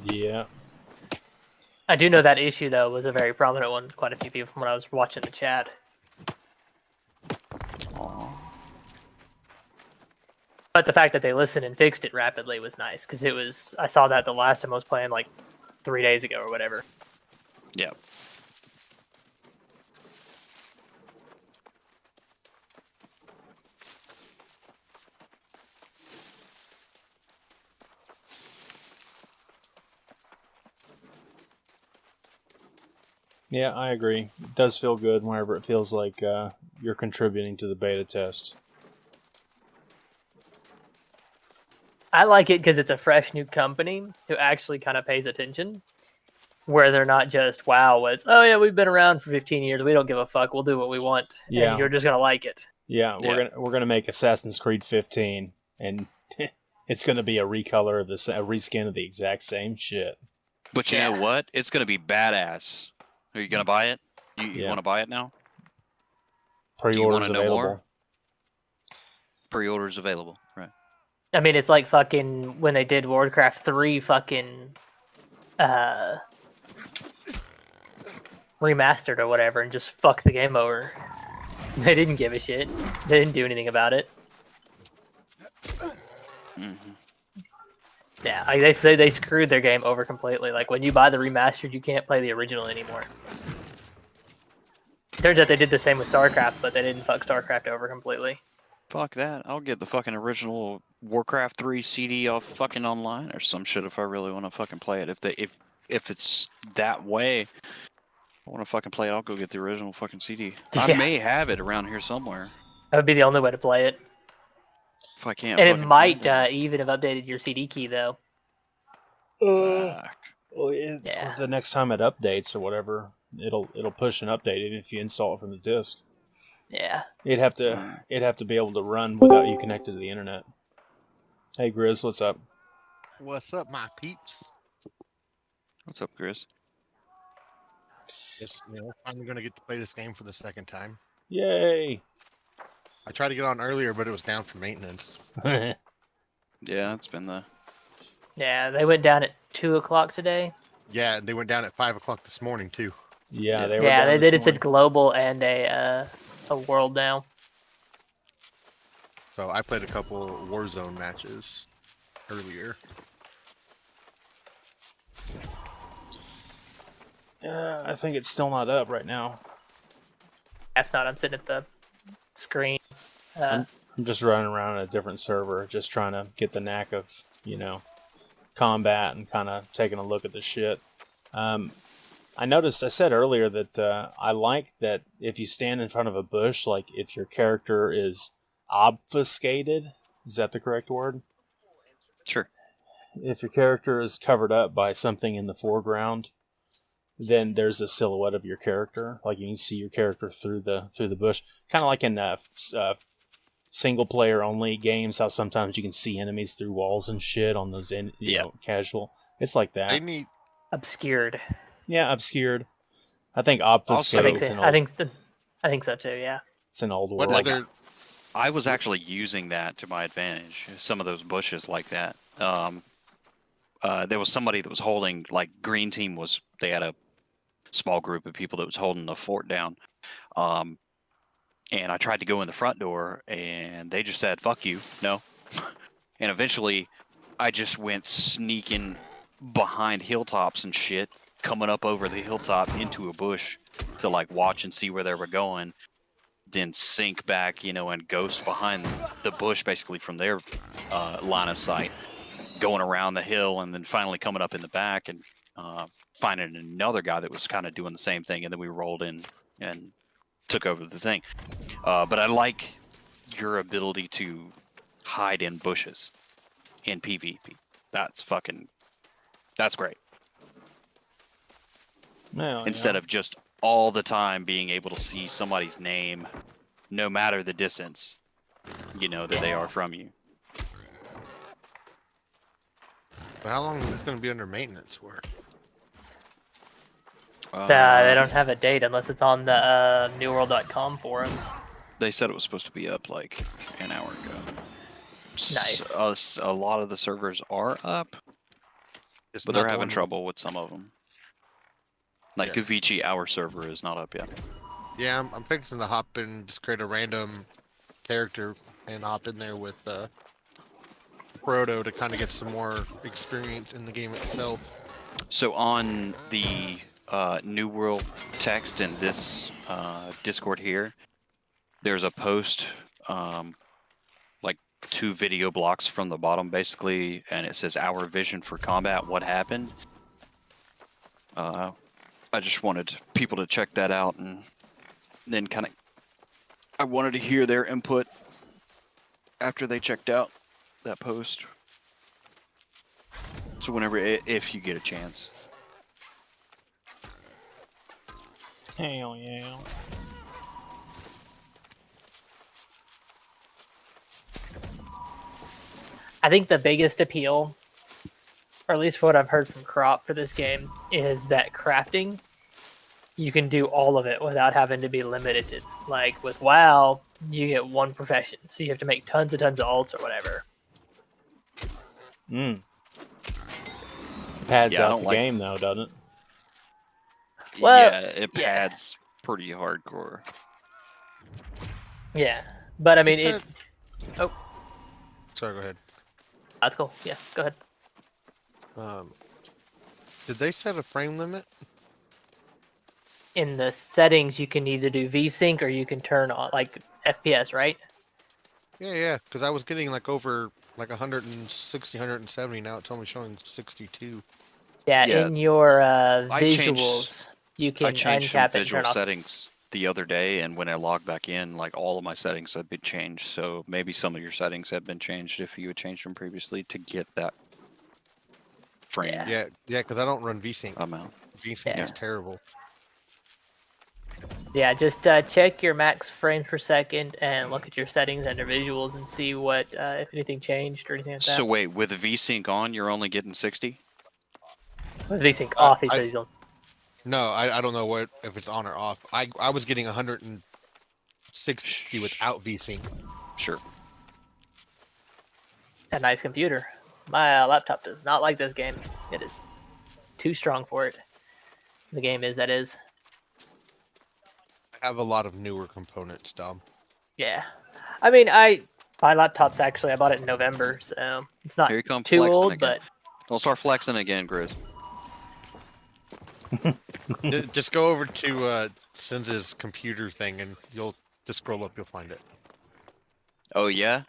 Yeah. I do know that issue though was a very prominent one. Quite a few people from when I was watching the chat. Aww. But the fact that they listened and fixed it rapidly was nice, because I saw that the last time I was playing like 3 days ago or whatever. Yeah. Yeah, I agree. It does feel good whenever it feels like you're contributing to the beta test. I like it because it's a fresh new company who actually kind of pays attention, where they're not just, wow, we've been around for 15 years, we don't give a fuck, we'll do what we want, Yeah. and you're just gonna like it. Yeah, we're gonna make Assassin's Creed 15, and it's gonna be a recolor of a reskin of the exact same shit. But you know what? It's gonna be badass. Are you gonna buy it? You want to buy it now? Pre-orders available. Pre-orders available, right? I mean, it's like fucking when they did Warcraft 3 fucking remastered or whatever, and just fucked the game over. They didn't give a shit. They didn't do anything about it. Mm-hmm. Yeah, they screwed their game over completely. Like, when you buy the remastered, you can't play the original anymore. Turns out they did the same with StarCraft, but they didn't fuck StarCraft over completely. Fuck that. I'll get the fucking original Warcraft 3 CD off fucking online or some shit if I really want to fucking play it. If it's that way, I want to fucking play it, I'll go get the original fucking CD. I may have it around here somewhere. That would be the only way to play it. If I can't. And it might even have updated your CD key, though. Well, Yeah. the next time it updates or whatever, it'll push an update even if you install it from the disk. Yeah. It'd have to be able to run without you connected to the internet. Hey Grizz, what's up? What's up, my peeps? What's up, Chris? Yes, I'm going to get to play this game for the second time. Yay! I tried to get on earlier, but it was down for maintenance. Yeah, it's been the... Yeah, they went down at 2 o'clock today. Yeah, they went down at 5 o'clock this morning, too. Yeah, they were. Yeah, down they this did. It's a morning. global and a world now. So I played a couple Warzone matches earlier. I think it's still not up right now. That's not. I'm sitting at the screen. I'm just running around a different server, just trying to get the knack of, combat and kind of taking a look at the shit. I said earlier that I like that if you stand in front of a bush, like if your character is obfuscated, is that the correct word? Sure. If your character is covered up by something in the foreground, then there's a silhouette of your character. Like you can see your character through the bush. Kind of like in single player only games, how sometimes you can see enemies through walls and shit on those casual. It's like that. They need Obscured. Yeah, obscured. I think obfuscate Also- is an I old. think so too. Yeah. It's an old What word. other? I was actually using that to my advantage. Some of those bushes like that. There was somebody that was holding, like, green team was. They had a small group of people that was holding the fort down. And I tried to go in the front door, and they just said, "Fuck you, no." And eventually, I just went sneaking behind hilltops and shit, coming up over the hilltop into a bush to, like, watch and see where they were going. Then sink back, and ghost behind the bush, basically from their line of sight, going around the hill, and then finally coming up in the back and finding another guy that was kind of doing the same thing, and then we rolled in and took over the thing. But I like your ability to hide in bushes in PvP. That's great. Well, Instead of just all the time being able to see somebody's name, no matter the distance, that they are from you. How long is this going to be under maintenance for? They don't have a date unless it's on the newworld.com forums. They said it was supposed to be up like an hour ago. Nice. A lot of the servers are up, It's but not they're the having one- trouble with some of them. Like Yeah. Kavichi, our server is not up yet. Yeah, I'm fixing to hop in, just create a random character and hop in there with Proto to kind of get some more experience in the game itself. So on the New World text in this Discord here, there's a post, like 2 video blocks from the bottom, basically, and it says "Our vision for combat. What happened?" I just wanted people to check that out, and then I wanted to hear their input after they checked out that post. So whenever, if you get a chance. hell yeah. I think the biggest appeal, or at least what I've heard from Crop for this game, is that crafting, you can do all of it without having to be limited. Like with WoW, you get one profession, so you have to make tons of alts or whatever. Pads Yeah, I out don't the like- game though, doesn't it? Well, Yeah, it yeah. pads pretty hardcore. Yeah, but I mean, You it. Oh, Sorry, go ahead. that's cool. Yeah, go ahead. Did they set a frame limit? In the settings, you can either do VSync or you can turn on like FPS, right? Yeah, because I was getting like over like 160, 170. Now it's only showing 62. Yeah, Yeah. in your I changed- visuals, you can I changed some uncap it and visual turn off. settings the other day, and when I logged back in, like, all of my settings had been changed. So maybe some of your settings have been changed if you had changed them previously to get that frame Yeah. Yeah, because I don't run VSync. amount. VSync Yeah. is terrible. Yeah, just check your max frames per second and look at your settings under visuals and see what if anything changed or anything like that. So wait, with the VSync on, you're only getting 60? With VSync off, he I- says he's on. No, I don't know if it's on or off. I was getting 160 without VSync. Sure. A nice computer. My laptop does not like this game. It is too strong for it. The game is, that is. I have a lot of newer components, Dom. Yeah. I mean, my laptop's actually, I bought it in November, so it's not Here you come too flexing old, again. but Don't start flexing again, Chris. Just go over to Sin's computer thing and you'll just scroll up, you'll find it. Oh, yeah?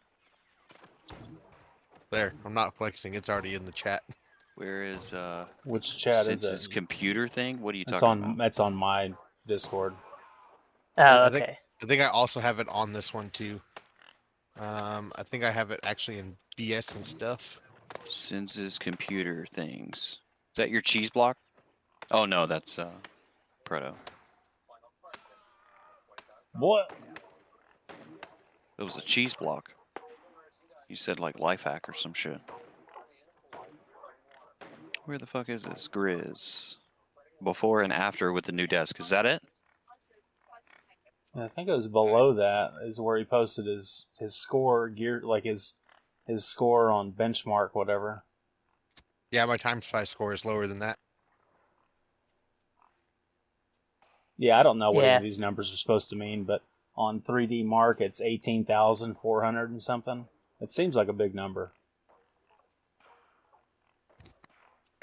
There, I'm not flexing, it's already in the chat. Where is, Which chat since is this it? computer thing? What are you It's talking on. about? That's on my Discord. oh, I think- okay. I think I also have it on this one too. I think I have it actually in BS and stuff. Sin's computer things. Is that your cheese block? Oh, no, that's, Proto. What? It was a cheese block. You said, like, life hack or some shit. Where the fuck is this? Grizz. before and after with the new desk. Is that it? I think it was below that is where he posted his score gear, like his score on benchmark, whatever. Yeah, my time spy score is lower than that. Yeah, I don't know what any Yeah. of these numbers are supposed to mean, but on 3D Mark, it's 18,400 and something. It seems like a big number.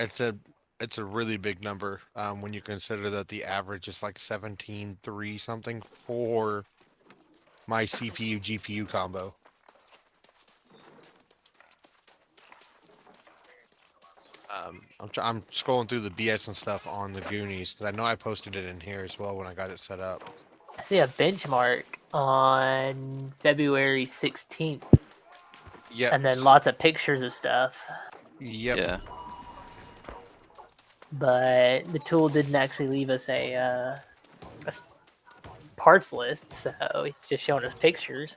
It's a really big number when you consider that the average is like 17.3 something for my CPU GPU combo. I'm scrolling through the BS and stuff on the Goonies because I know I posted it in here as well when I got it set up. I see a benchmark on February 16th, Yep. and then lots of pictures of stuff. Yep. Yeah. But the tool didn't actually leave us a parts list, so it's just showing us pictures.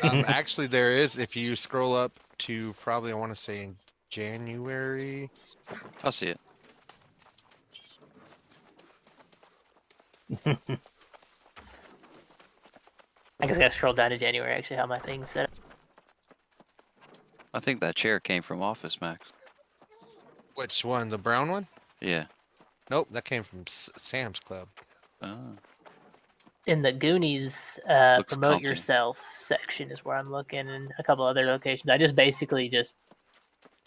Actually, there is. If you scroll up to probably, I want to say in January. I'll see it. I guess I gotta scroll down to January, actually, how my thing's set up. I think that chair came from Office Max. Which one? The brown one? Yeah. Nope, that came from Sam's Club. Oh. In the Goonies Looks promote comfy. yourself section is where I'm looking, and a couple other locations. I just basically just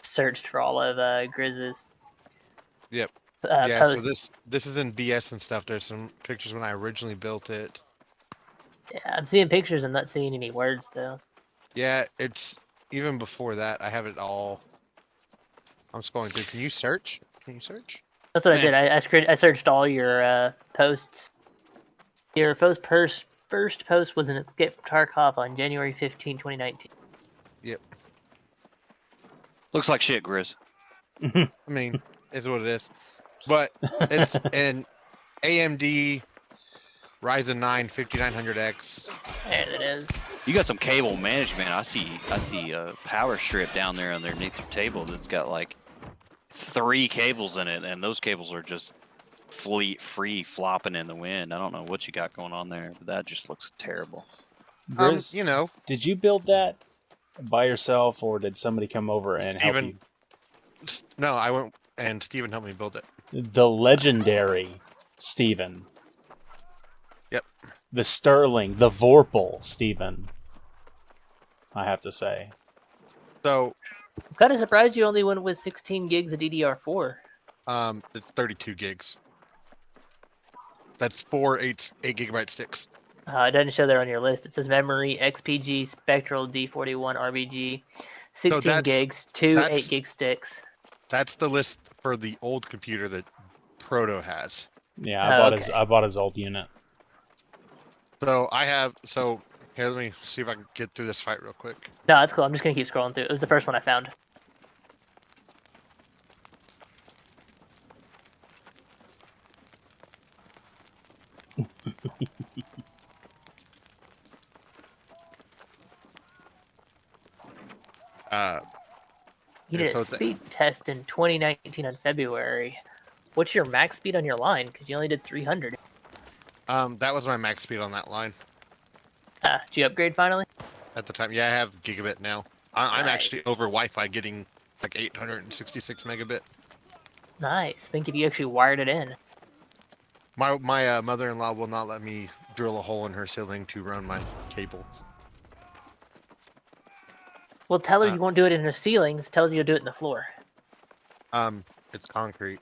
searched for all of Grizz's. Yep. Yeah, so posts. this is in BS and stuff. There's some pictures when I originally built it. Yeah, I'm seeing pictures. I'm not seeing any words though. Yeah, it's even before that. I have it all. I'm scrolling through. Can you search? Can you search? That's what I Yeah. did. I searched all your posts. Your first post was an Escape from Tarkov on January 15, 2019. Yep. Looks like shit, Grizz. I mean, is what it is. But it's an AMD Ryzen 9 5900X. There it is. You got some cable management. I see a power strip down there underneath your table that's got like 3 cables in it, and those cables are just free flopping in the wind. I don't know what you got going on there, but that just looks terrible. Grizz, You know, did you build that by yourself, or did somebody come over and help Steven. you? No, I went and Steven helped me build it. The legendary Steven. Yep. The Sterling, the Vorpal Steven. I have to say. So, I'm kind of surprised you only went with 16 gigs of DDR4. it's 32 gigs. That's 4 8 gigabyte sticks. It doesn't show there on your list. It says memory, XPG, Spectral, D41, RBG, 16 that's- gigs, 2 that's- 8 gig sticks. That's the list for the old computer that Proto has. Yeah, Oh, I bought his old unit. So here, let me see if I can get through this fight real quick. No, that's cool. I'm just going to keep scrolling through. It was the first one I found. You Yeah, did so a speed test in 2019 on February. What's your max speed on your line? Because you only did 300. That was my max speed on that line Did you upgrade finally? at the time. Yeah, I have gigabit now. I'm Nice. actually over Wi-Fi getting like 866 megabit. Nice. Think if you actually wired it in. My mother-in-law will not let me drill a hole in her ceiling to run my cable. Well, tell her you won't do it in her ceilings. Tell her you'll do it in the floor. It's concrete.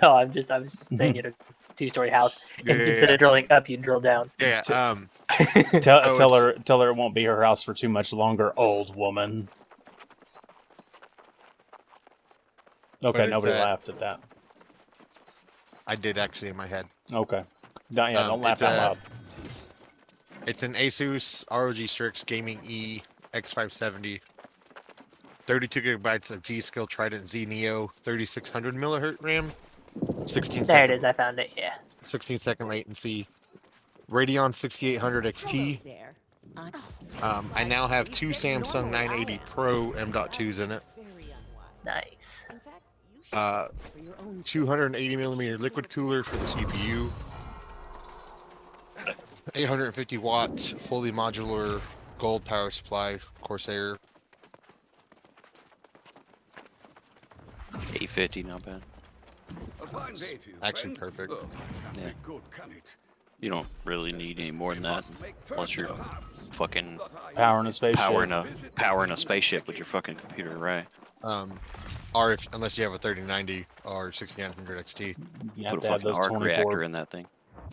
No, I'm just saying you had a 2-story house. And instead of drilling up, you drill down. Yeah. Tell her it won't be her house for too much longer, old woman. Okay, it's, nobody laughed at that. I did actually in my head. Okay. Don't laugh it's out loud. It's an Asus ROG Strix Gaming E X570. 32 gigabytes of G-Skill Trident Z Neo, 3600 millihertz RAM, 16 There it second, is. I found it. Yeah. 16-second latency, Radeon 6800 XT. I now have 2 Samsung 980 Pro M.2s in it. Nice. For your own sake. 280 millimeter liquid cooler for the CPU. 850 watt fully modular gold power supply Corsair. 850, not bad. Actually perfect. Yeah. You don't really need any more than that, unless you're fucking Powering a spaceship. powering a spaceship with your fucking computer, right? Or unless you have a 3090 or 6900 XT. You Put have a to have fucking those arc reactor 24, in that thing.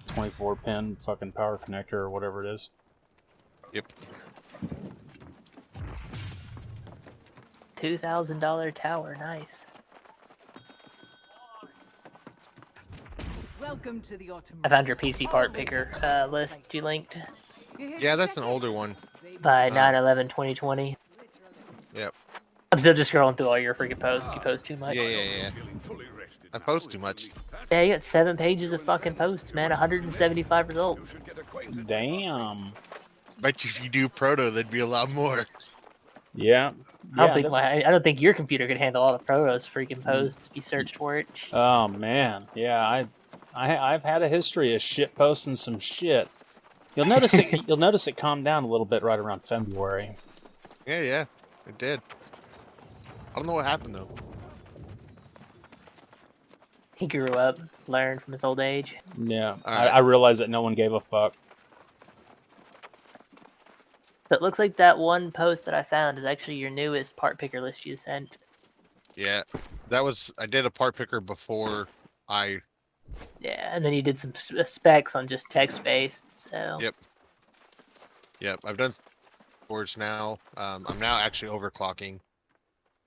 24 pin fucking power connector or whatever it is. Yep. $2,000 tower, nice. Welcome to the autumn. I found your PC part picker list you linked Yeah, that's an older one. by 9/11/2020. Yep. I'm still just scrolling through all your freaking posts. You post too much. Yeah. I post too much. Yeah, you got 7 pages of fucking posts, man. 175 results. Damn. Bet you if you do proto, there'd be a lot more. Yeah. I don't think your computer could handle all the Proto's freaking posts if you searched for it. Oh man. Yeah, I've had a history of shit posting some shit. You'll notice it. You'll notice it calmed down a little bit right around February. Yeah, it did. I don't know what happened though. He grew up, learned from his old age. Yeah, Alright. I realized that no one gave a fuck. So it looks like that one post that I found is actually your newest part picker list you sent. Yeah, I did a part picker before I. Yeah, and then you did some specs on just text-based, so... Yep, I've done boards now. I'm now actually overclocking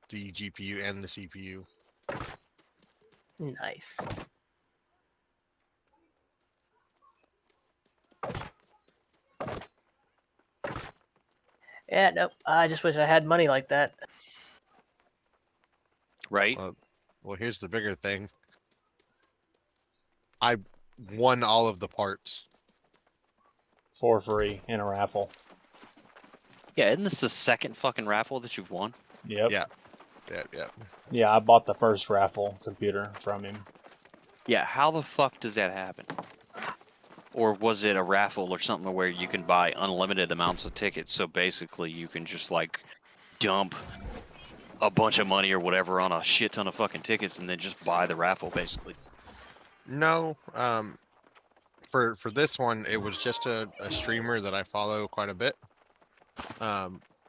the GPU and the CPU. Nice. Yeah, nope. I just wish I had money like that. Right? Well, here's the bigger thing. I won all of the parts. For free in a raffle. Yeah, isn't this the second fucking raffle that you've won? Yep. Yeah. Yeah, I bought the first raffle computer from him. Yeah, how the fuck does that happen? Or was it a raffle or something where you can buy unlimited amounts of tickets, so basically you can just like dump a bunch of money or whatever on a shit ton of fucking tickets and then just buy the raffle basically? No, for this one, it was just a streamer that I follow quite a bit.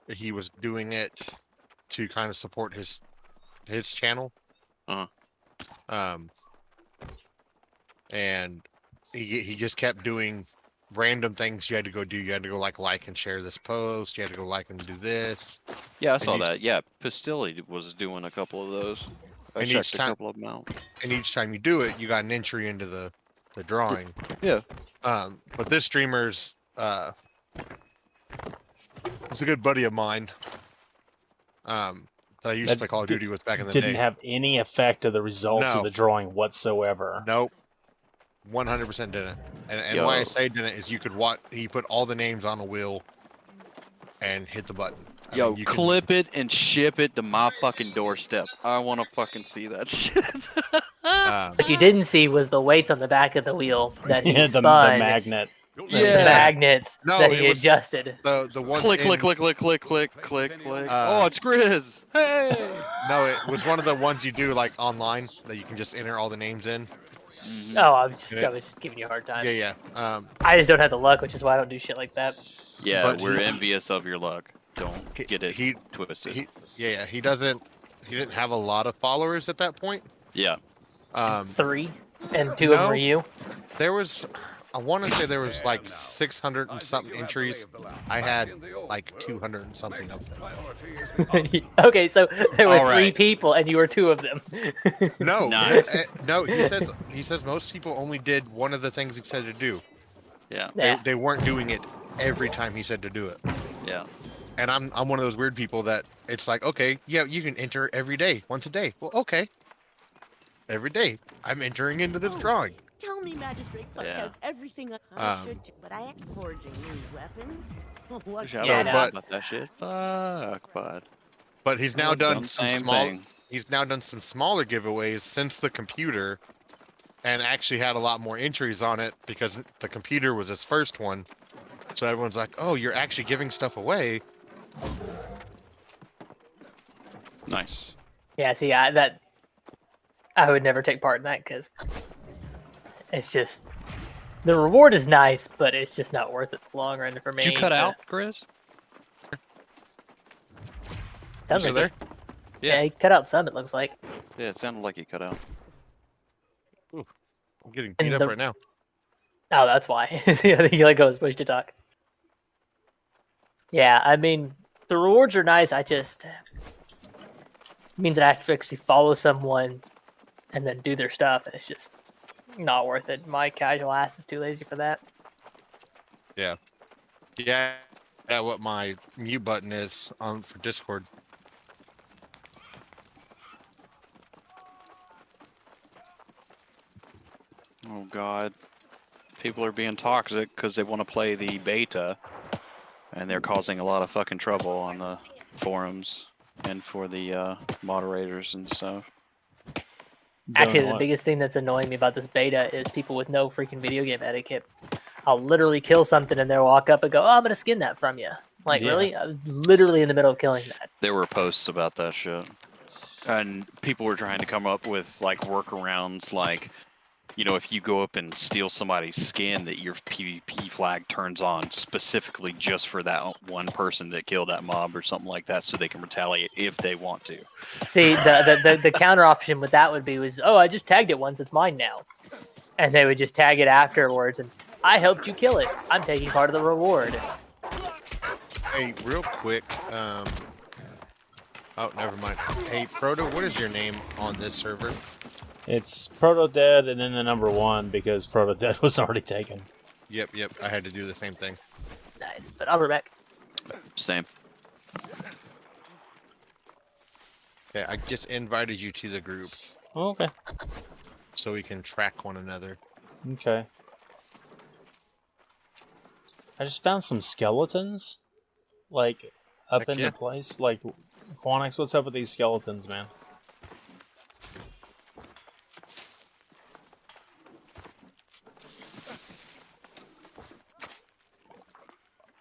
He was doing it to kind of support his channel. And he just kept doing random things you had to go do. You had to go like and share this post. You had to go like and do this. Yeah, I saw that. Yeah, Pistilli was doing a couple of those. I And checked each a time- couple of them out. And each time you do it, you got an entry into the drawing. Yeah. But this streamer's was a good buddy of mine. That I used to That play Call of Duty with back in the Didn't day. have any effect of the results No. of the drawing whatsoever. Nope. 100% didn't. And why I say didn't is you could watch. He put all the names on a wheel and hit the button. I Yo, mean, you can- clip it and ship it to my fucking doorstep. I want to fucking see that shit. What you didn't see was the weights on the back of the wheel that he Yeah, the spun. magnet. The magnets No, that it he was- adjusted. the one click, in- click, click, click, click, click, click, click. Oh, it's Grizz. Hey. No, it was one of the ones you do like online that you can just enter all the names in. Oh, I was Yeah. just giving you a hard time. Yeah. I just don't have the luck, which is why I don't do shit like that. Yeah, But we're he- envious of your luck. Don't He- get it he- twisted. He didn't have a lot of followers at that point. Yeah. 3, and 2 of them no. were you. There was, I want to say there was like 600 and something entries. I had like 200 and something of them. Okay, so there were All 3 right. people, and you were 2 of them. No, Nice. no. He says most people only did one of the things he said to do. Yeah. Yeah. They weren't doing it every time he said to do it. Yeah. And I'm one of those weird people that it's like, okay, yeah, you can enter every day, once a day. Well, okay. Every day, I'm entering into this drawing. Tell me, Magistrate Clark Yeah. has everything I Um, should do, but I am forging new weapons. What Shout Yeah, out no. about that shit. Fuck, bud. But he's now I've done the some same small. thing. he's now done some smaller giveaways since the computer, and actually had a lot more entries on it because the computer was his first one. So everyone's like, "Oh, you're actually giving stuff away." Nice. Yeah, see, I would never take part in that because it's just the reward is nice, but it's just not worth it in the long run for me. Did you cut to- out, Chris? Sounds You like still it. Yeah. Yeah, he cut out some. It looks like. Yeah, it sounded like he cut out. I'm getting And beat up the- right now. Oh, that's why. See, I think he let go of his push to talk. Yeah, I mean, the rewards are nice. I just means that I have to actually follow someone and then do their stuff, and it's just not worth it. My casual ass is too lazy for that. Yeah, what my mute button is on for Discord. Oh God, people are being toxic because they want to play the beta, and they're causing a lot of fucking trouble on the forums and for the moderators and stuff. Actually, Doing the what? biggest thing that's annoying me about this beta is people with no freaking video game etiquette. I'll literally kill something and they'll walk up and go, "Oh, I'm gonna skin that from you." Like, Yeah. really? I was literally in the middle of killing that. There were posts about that shit, and people were trying to come up with like workarounds, like, you know, if you go up and steal somebody's skin, that your PvP flag turns on specifically just for that one person that killed that mob or something like that, so they can retaliate if they want to. See, the counter option with that would be "Oh, I just tagged it once, it's mine now," and they would just tag it afterwards and "I helped you kill it. I'm taking part of the reward." Hey, real quick. Oh, never mind. Hey, Proto, what is your name on this server? It's Protodead and then the number 1 because Protodead was already taken. Yep. I had to do the same thing. Nice, but I'll be back. Same. Okay, I just invited you to the group Oh, okay. so we can track one another. Okay. I just found some skeletons, like, up Heck into yeah. place. Like, Quanix, what's up with these skeletons, man?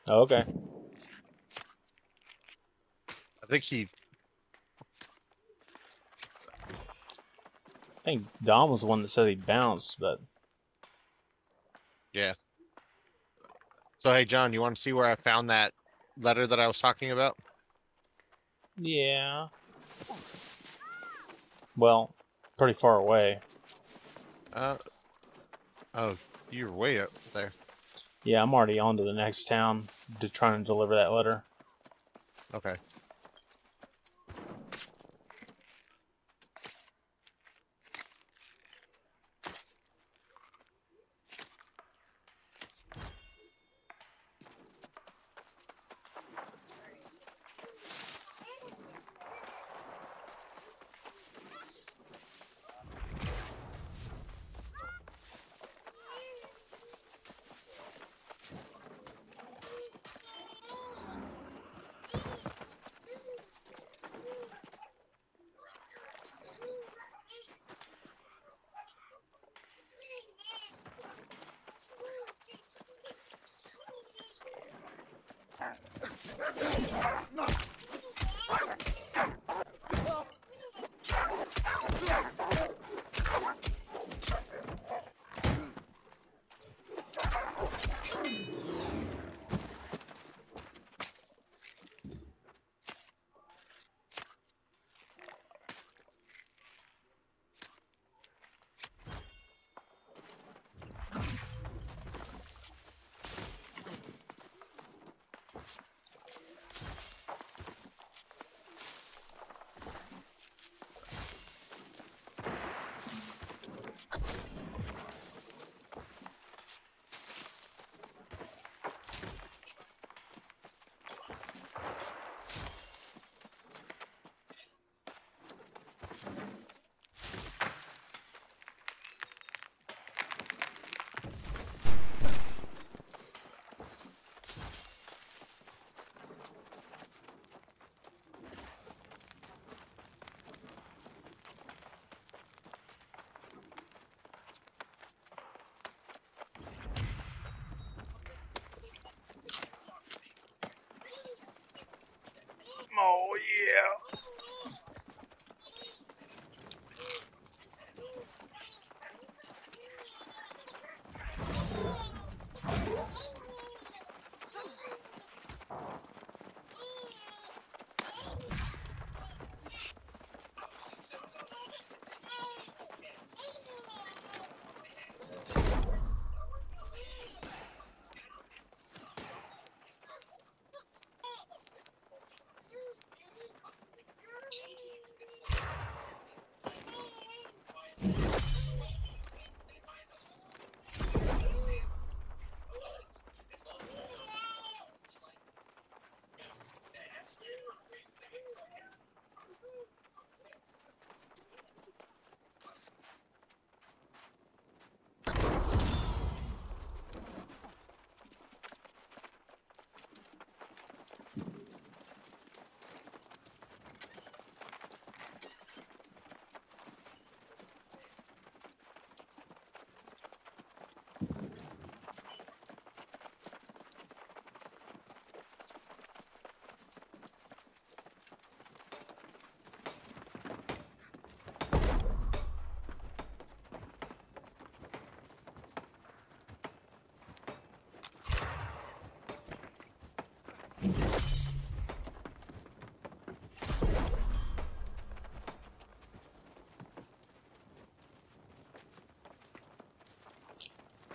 Oh, okay. I think he. I think Dom was the one that said he bounced, but Yeah. So hey, John, you want to see where I found that letter that I was talking about? yeah. Well, pretty far away. Oh, you're way up there. Yeah, I'm already on to the next town to try and deliver that letter. Okay.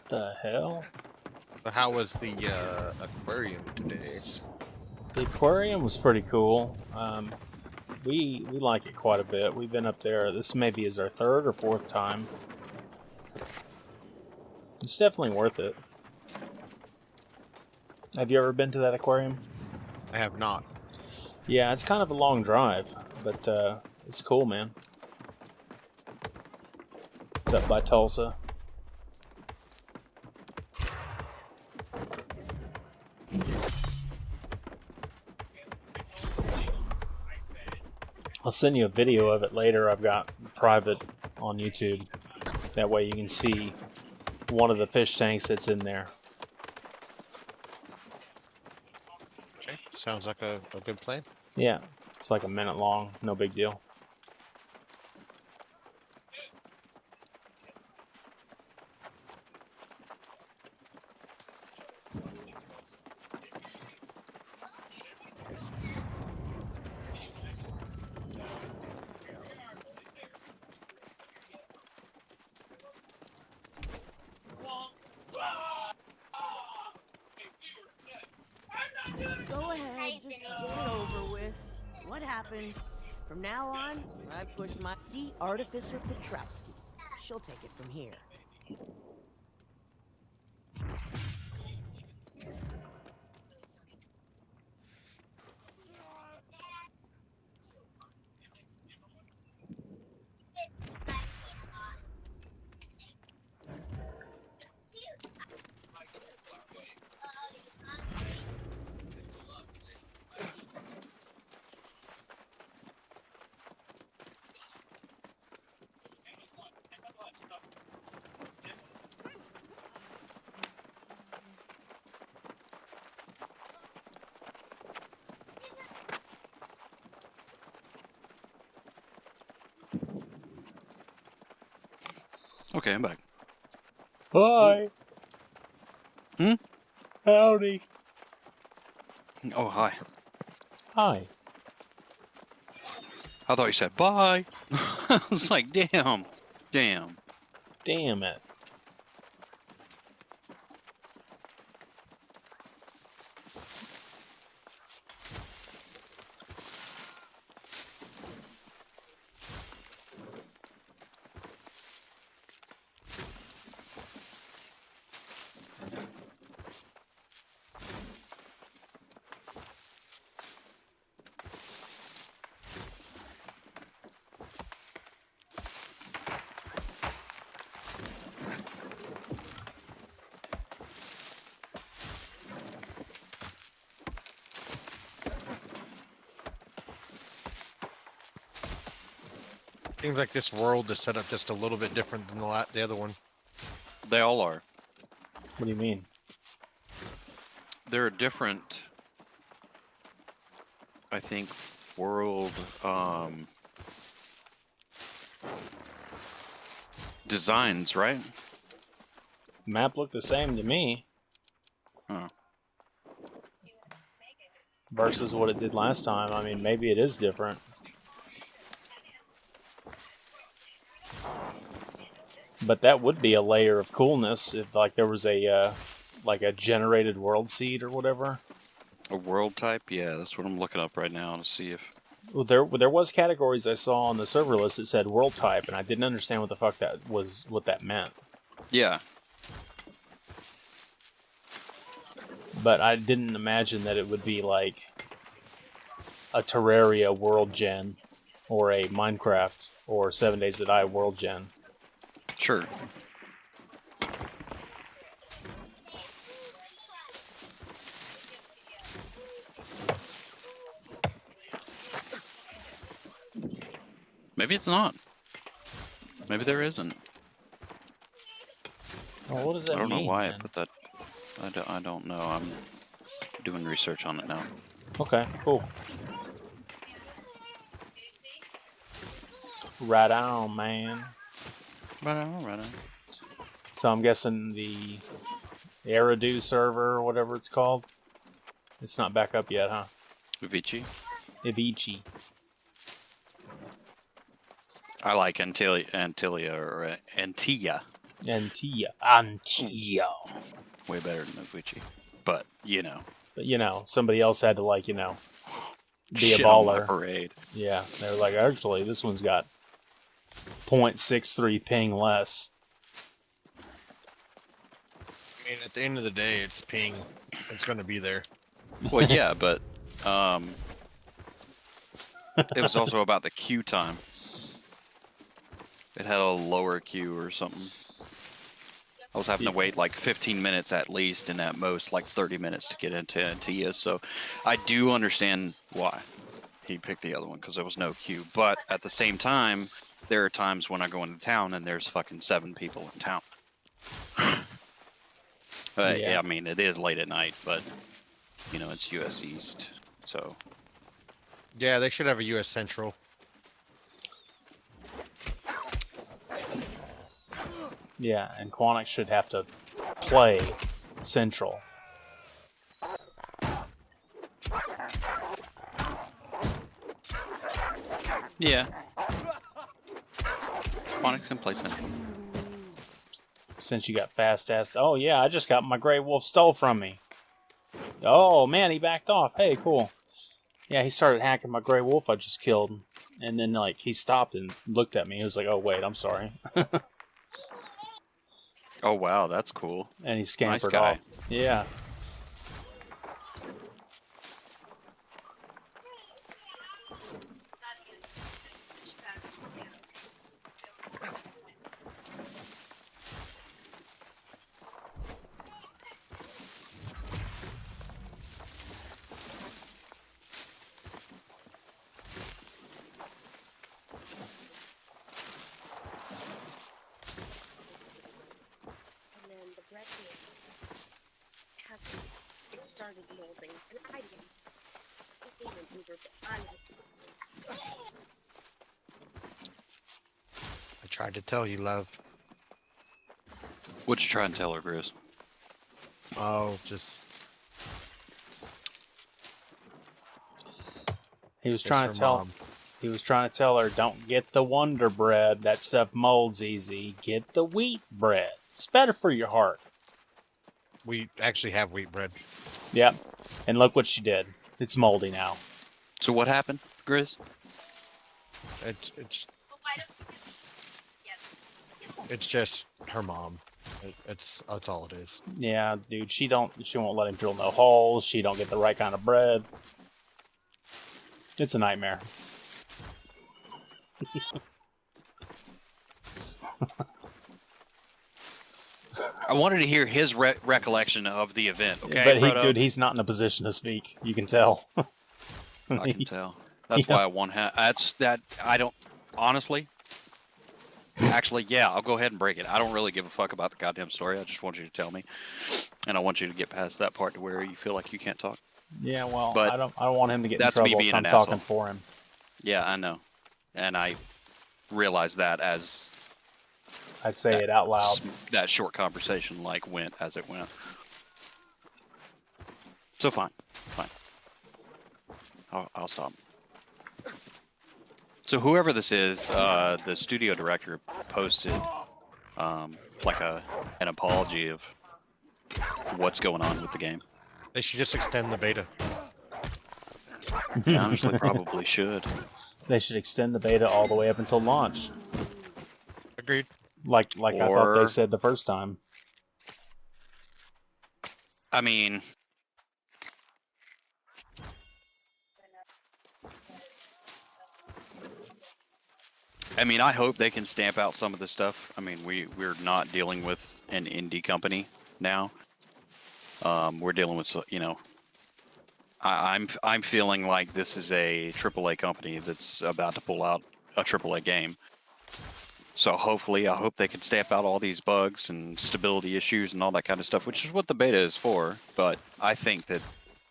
The hell? But how was the aquarium today? The aquarium was pretty cool. We like it quite a bit. We've been up there. This maybe is our third or fourth time. It's definitely worth it. Have you ever been to that aquarium? I have not. Yeah, it's kind of a long drive, but it's cool, man. It's up by Tulsa. I'll send you a video of it later. I've got private on YouTube. That way you can see one of the fish tanks that's in there. Okay, sounds like a good plan. Yeah, it's like a minute long. No big deal. Go ahead, just get it over with. What happened? From now on, I push my Sea Artificer Petrowski. She'll take it from here. Okay, I'm back. Hi. Hmm? Howdy. Oh, hi. Hi. I thought you said bye. I was like, damn. Damn. Damn it. Seems like this world is set up just a little bit different than the other one. They all are. What do you mean? There are different, I think, world designs, right? Map looked the same to me Oh. versus what it did last time. I mean, maybe it is different. But that would be a layer of coolness if, like, there was a like a generated world seed or whatever. A world type? Yeah, that's what I'm looking up right now to see if... Well, there was categories I saw on the server list that said world type, and I didn't understand what the fuck that was, what that meant. Yeah. But I didn't imagine that it would be like a Terraria world gen or a Minecraft or 7 Days to Die world gen. Sure. Maybe it's not. Maybe there isn't. Well, what does that I don't mean? know why then? I put that. I don't know. I'm doing research on it now. Okay, cool. Right on, man. Right on, right on. So I'm guessing the Eridu server or whatever it's called, it's not back up yet, huh? Vici. Ibichi. I like Antilia or Antilla Antilla. way better than Vici. But, you know. But, you know, somebody else had to, like, you know, be a shit on my baller. parade. Yeah, they were like, actually, this one's got 0.63 ping less. I mean, at the end of the day, it's ping. It's going to be there. Well, yeah, but it was also about the queue time. It had a lower queue or something. I was having to wait like 15 minutes at least, and at most like 30 minutes to get into Antilla. So I do understand why he picked the other one, because there was no queue. But at the same time, there are times when I go into town and there's fucking 7 people in town. Yeah, I mean, it is late at night, but, you know, it's US East, so... Yeah, they should have a U.S. Central. Yeah, and Quantic should have to play Central. Yeah. Quantic can play Central. Since you got fast ass. Oh, yeah, I just got my Grey Wolf stole from me. Oh, man, he backed off. Hey, cool. Yeah, he started hacking my Grey Wolf I just killed. And then, like, he stopped and looked at me. He was like, oh, wait, I'm sorry. Oh, wow, that's cool. And he scampered guy. off. Yeah. And then the bread has it started molding, and I didn't. It came in Uber, but I'm just. I tried to tell you, love. What'd you try and tell her, Chris? Oh, just... He was it's trying her to tell... mom. He was trying to tell her, don't get the Wonder Bread. That stuff molds easy. Get the wheat bread. It's better for your heart. We actually have wheat bread. Yep. And look what she did. It's moldy now. So what happened, Grizz? It's just her mom. That's all it is. Yeah, dude, she won't let him drill no holes. She don't get the right kind of bread. It's a nightmare. I wanted to hear his recollection of the event. Okay, But Proto? dude, he's not in a position to speak. You can tell. I can tell. That's why I want him. I don't honestly. Actually, yeah, I'll go ahead and break it. I don't really give a fuck about the goddamn story. I just want you to tell me, and I want you to get past that part to where you feel like you can't talk. Yeah, well, But I don't want him to get in that's me trouble, being so I'm an talking asshole. for him. Yeah, I know, and I realize that as I say it out loud. that short conversation went as it went. So fine. I'll stop. So whoever this is, the studio director posted an apology of what's going on with the game. They should just extend the beta. They honestly probably should. They should extend the beta all the way up until launch. Agreed. Like I thought they said the first time. I mean, I hope they can stamp out some of the stuff. I mean, we're not dealing with an indie company now. We're dealing with, I'm feeling like this is a AAA company that's about to pull out a AAA game. So hopefully, I hope they can stamp out all these bugs and stability issues and all that kind of stuff, which is what the beta is for. But I think that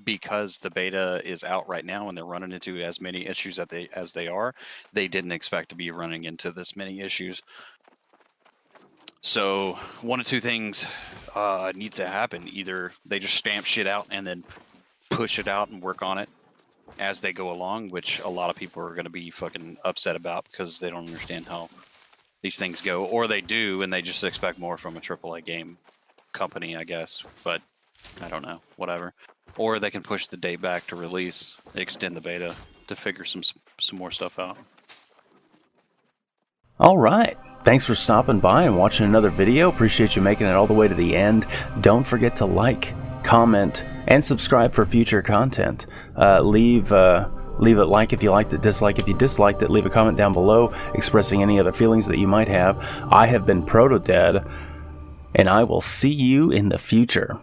because the beta is out right now and they're running into as many issues as they are, they didn't expect to be running into this many issues. So one of two things needs to happen. Either they just stamp shit out and then push it out and work on it as they go along, which a lot of people are going to be fucking upset about because they don't understand how these things go, or they do and they just expect more from a AAA game company, I guess. But I don't know, whatever. Or they can push the date back to release, extend the beta to figure some more stuff out. All right. Thanks for stopping by and watching another video. Appreciate you making it all the way to the end. Don't forget to like, comment, and subscribe for future content. Leave a like if you liked it, dislike if you disliked it. Leave a comment down below expressing any other feelings that you might have. I have been Protodead, and I will see you in the future.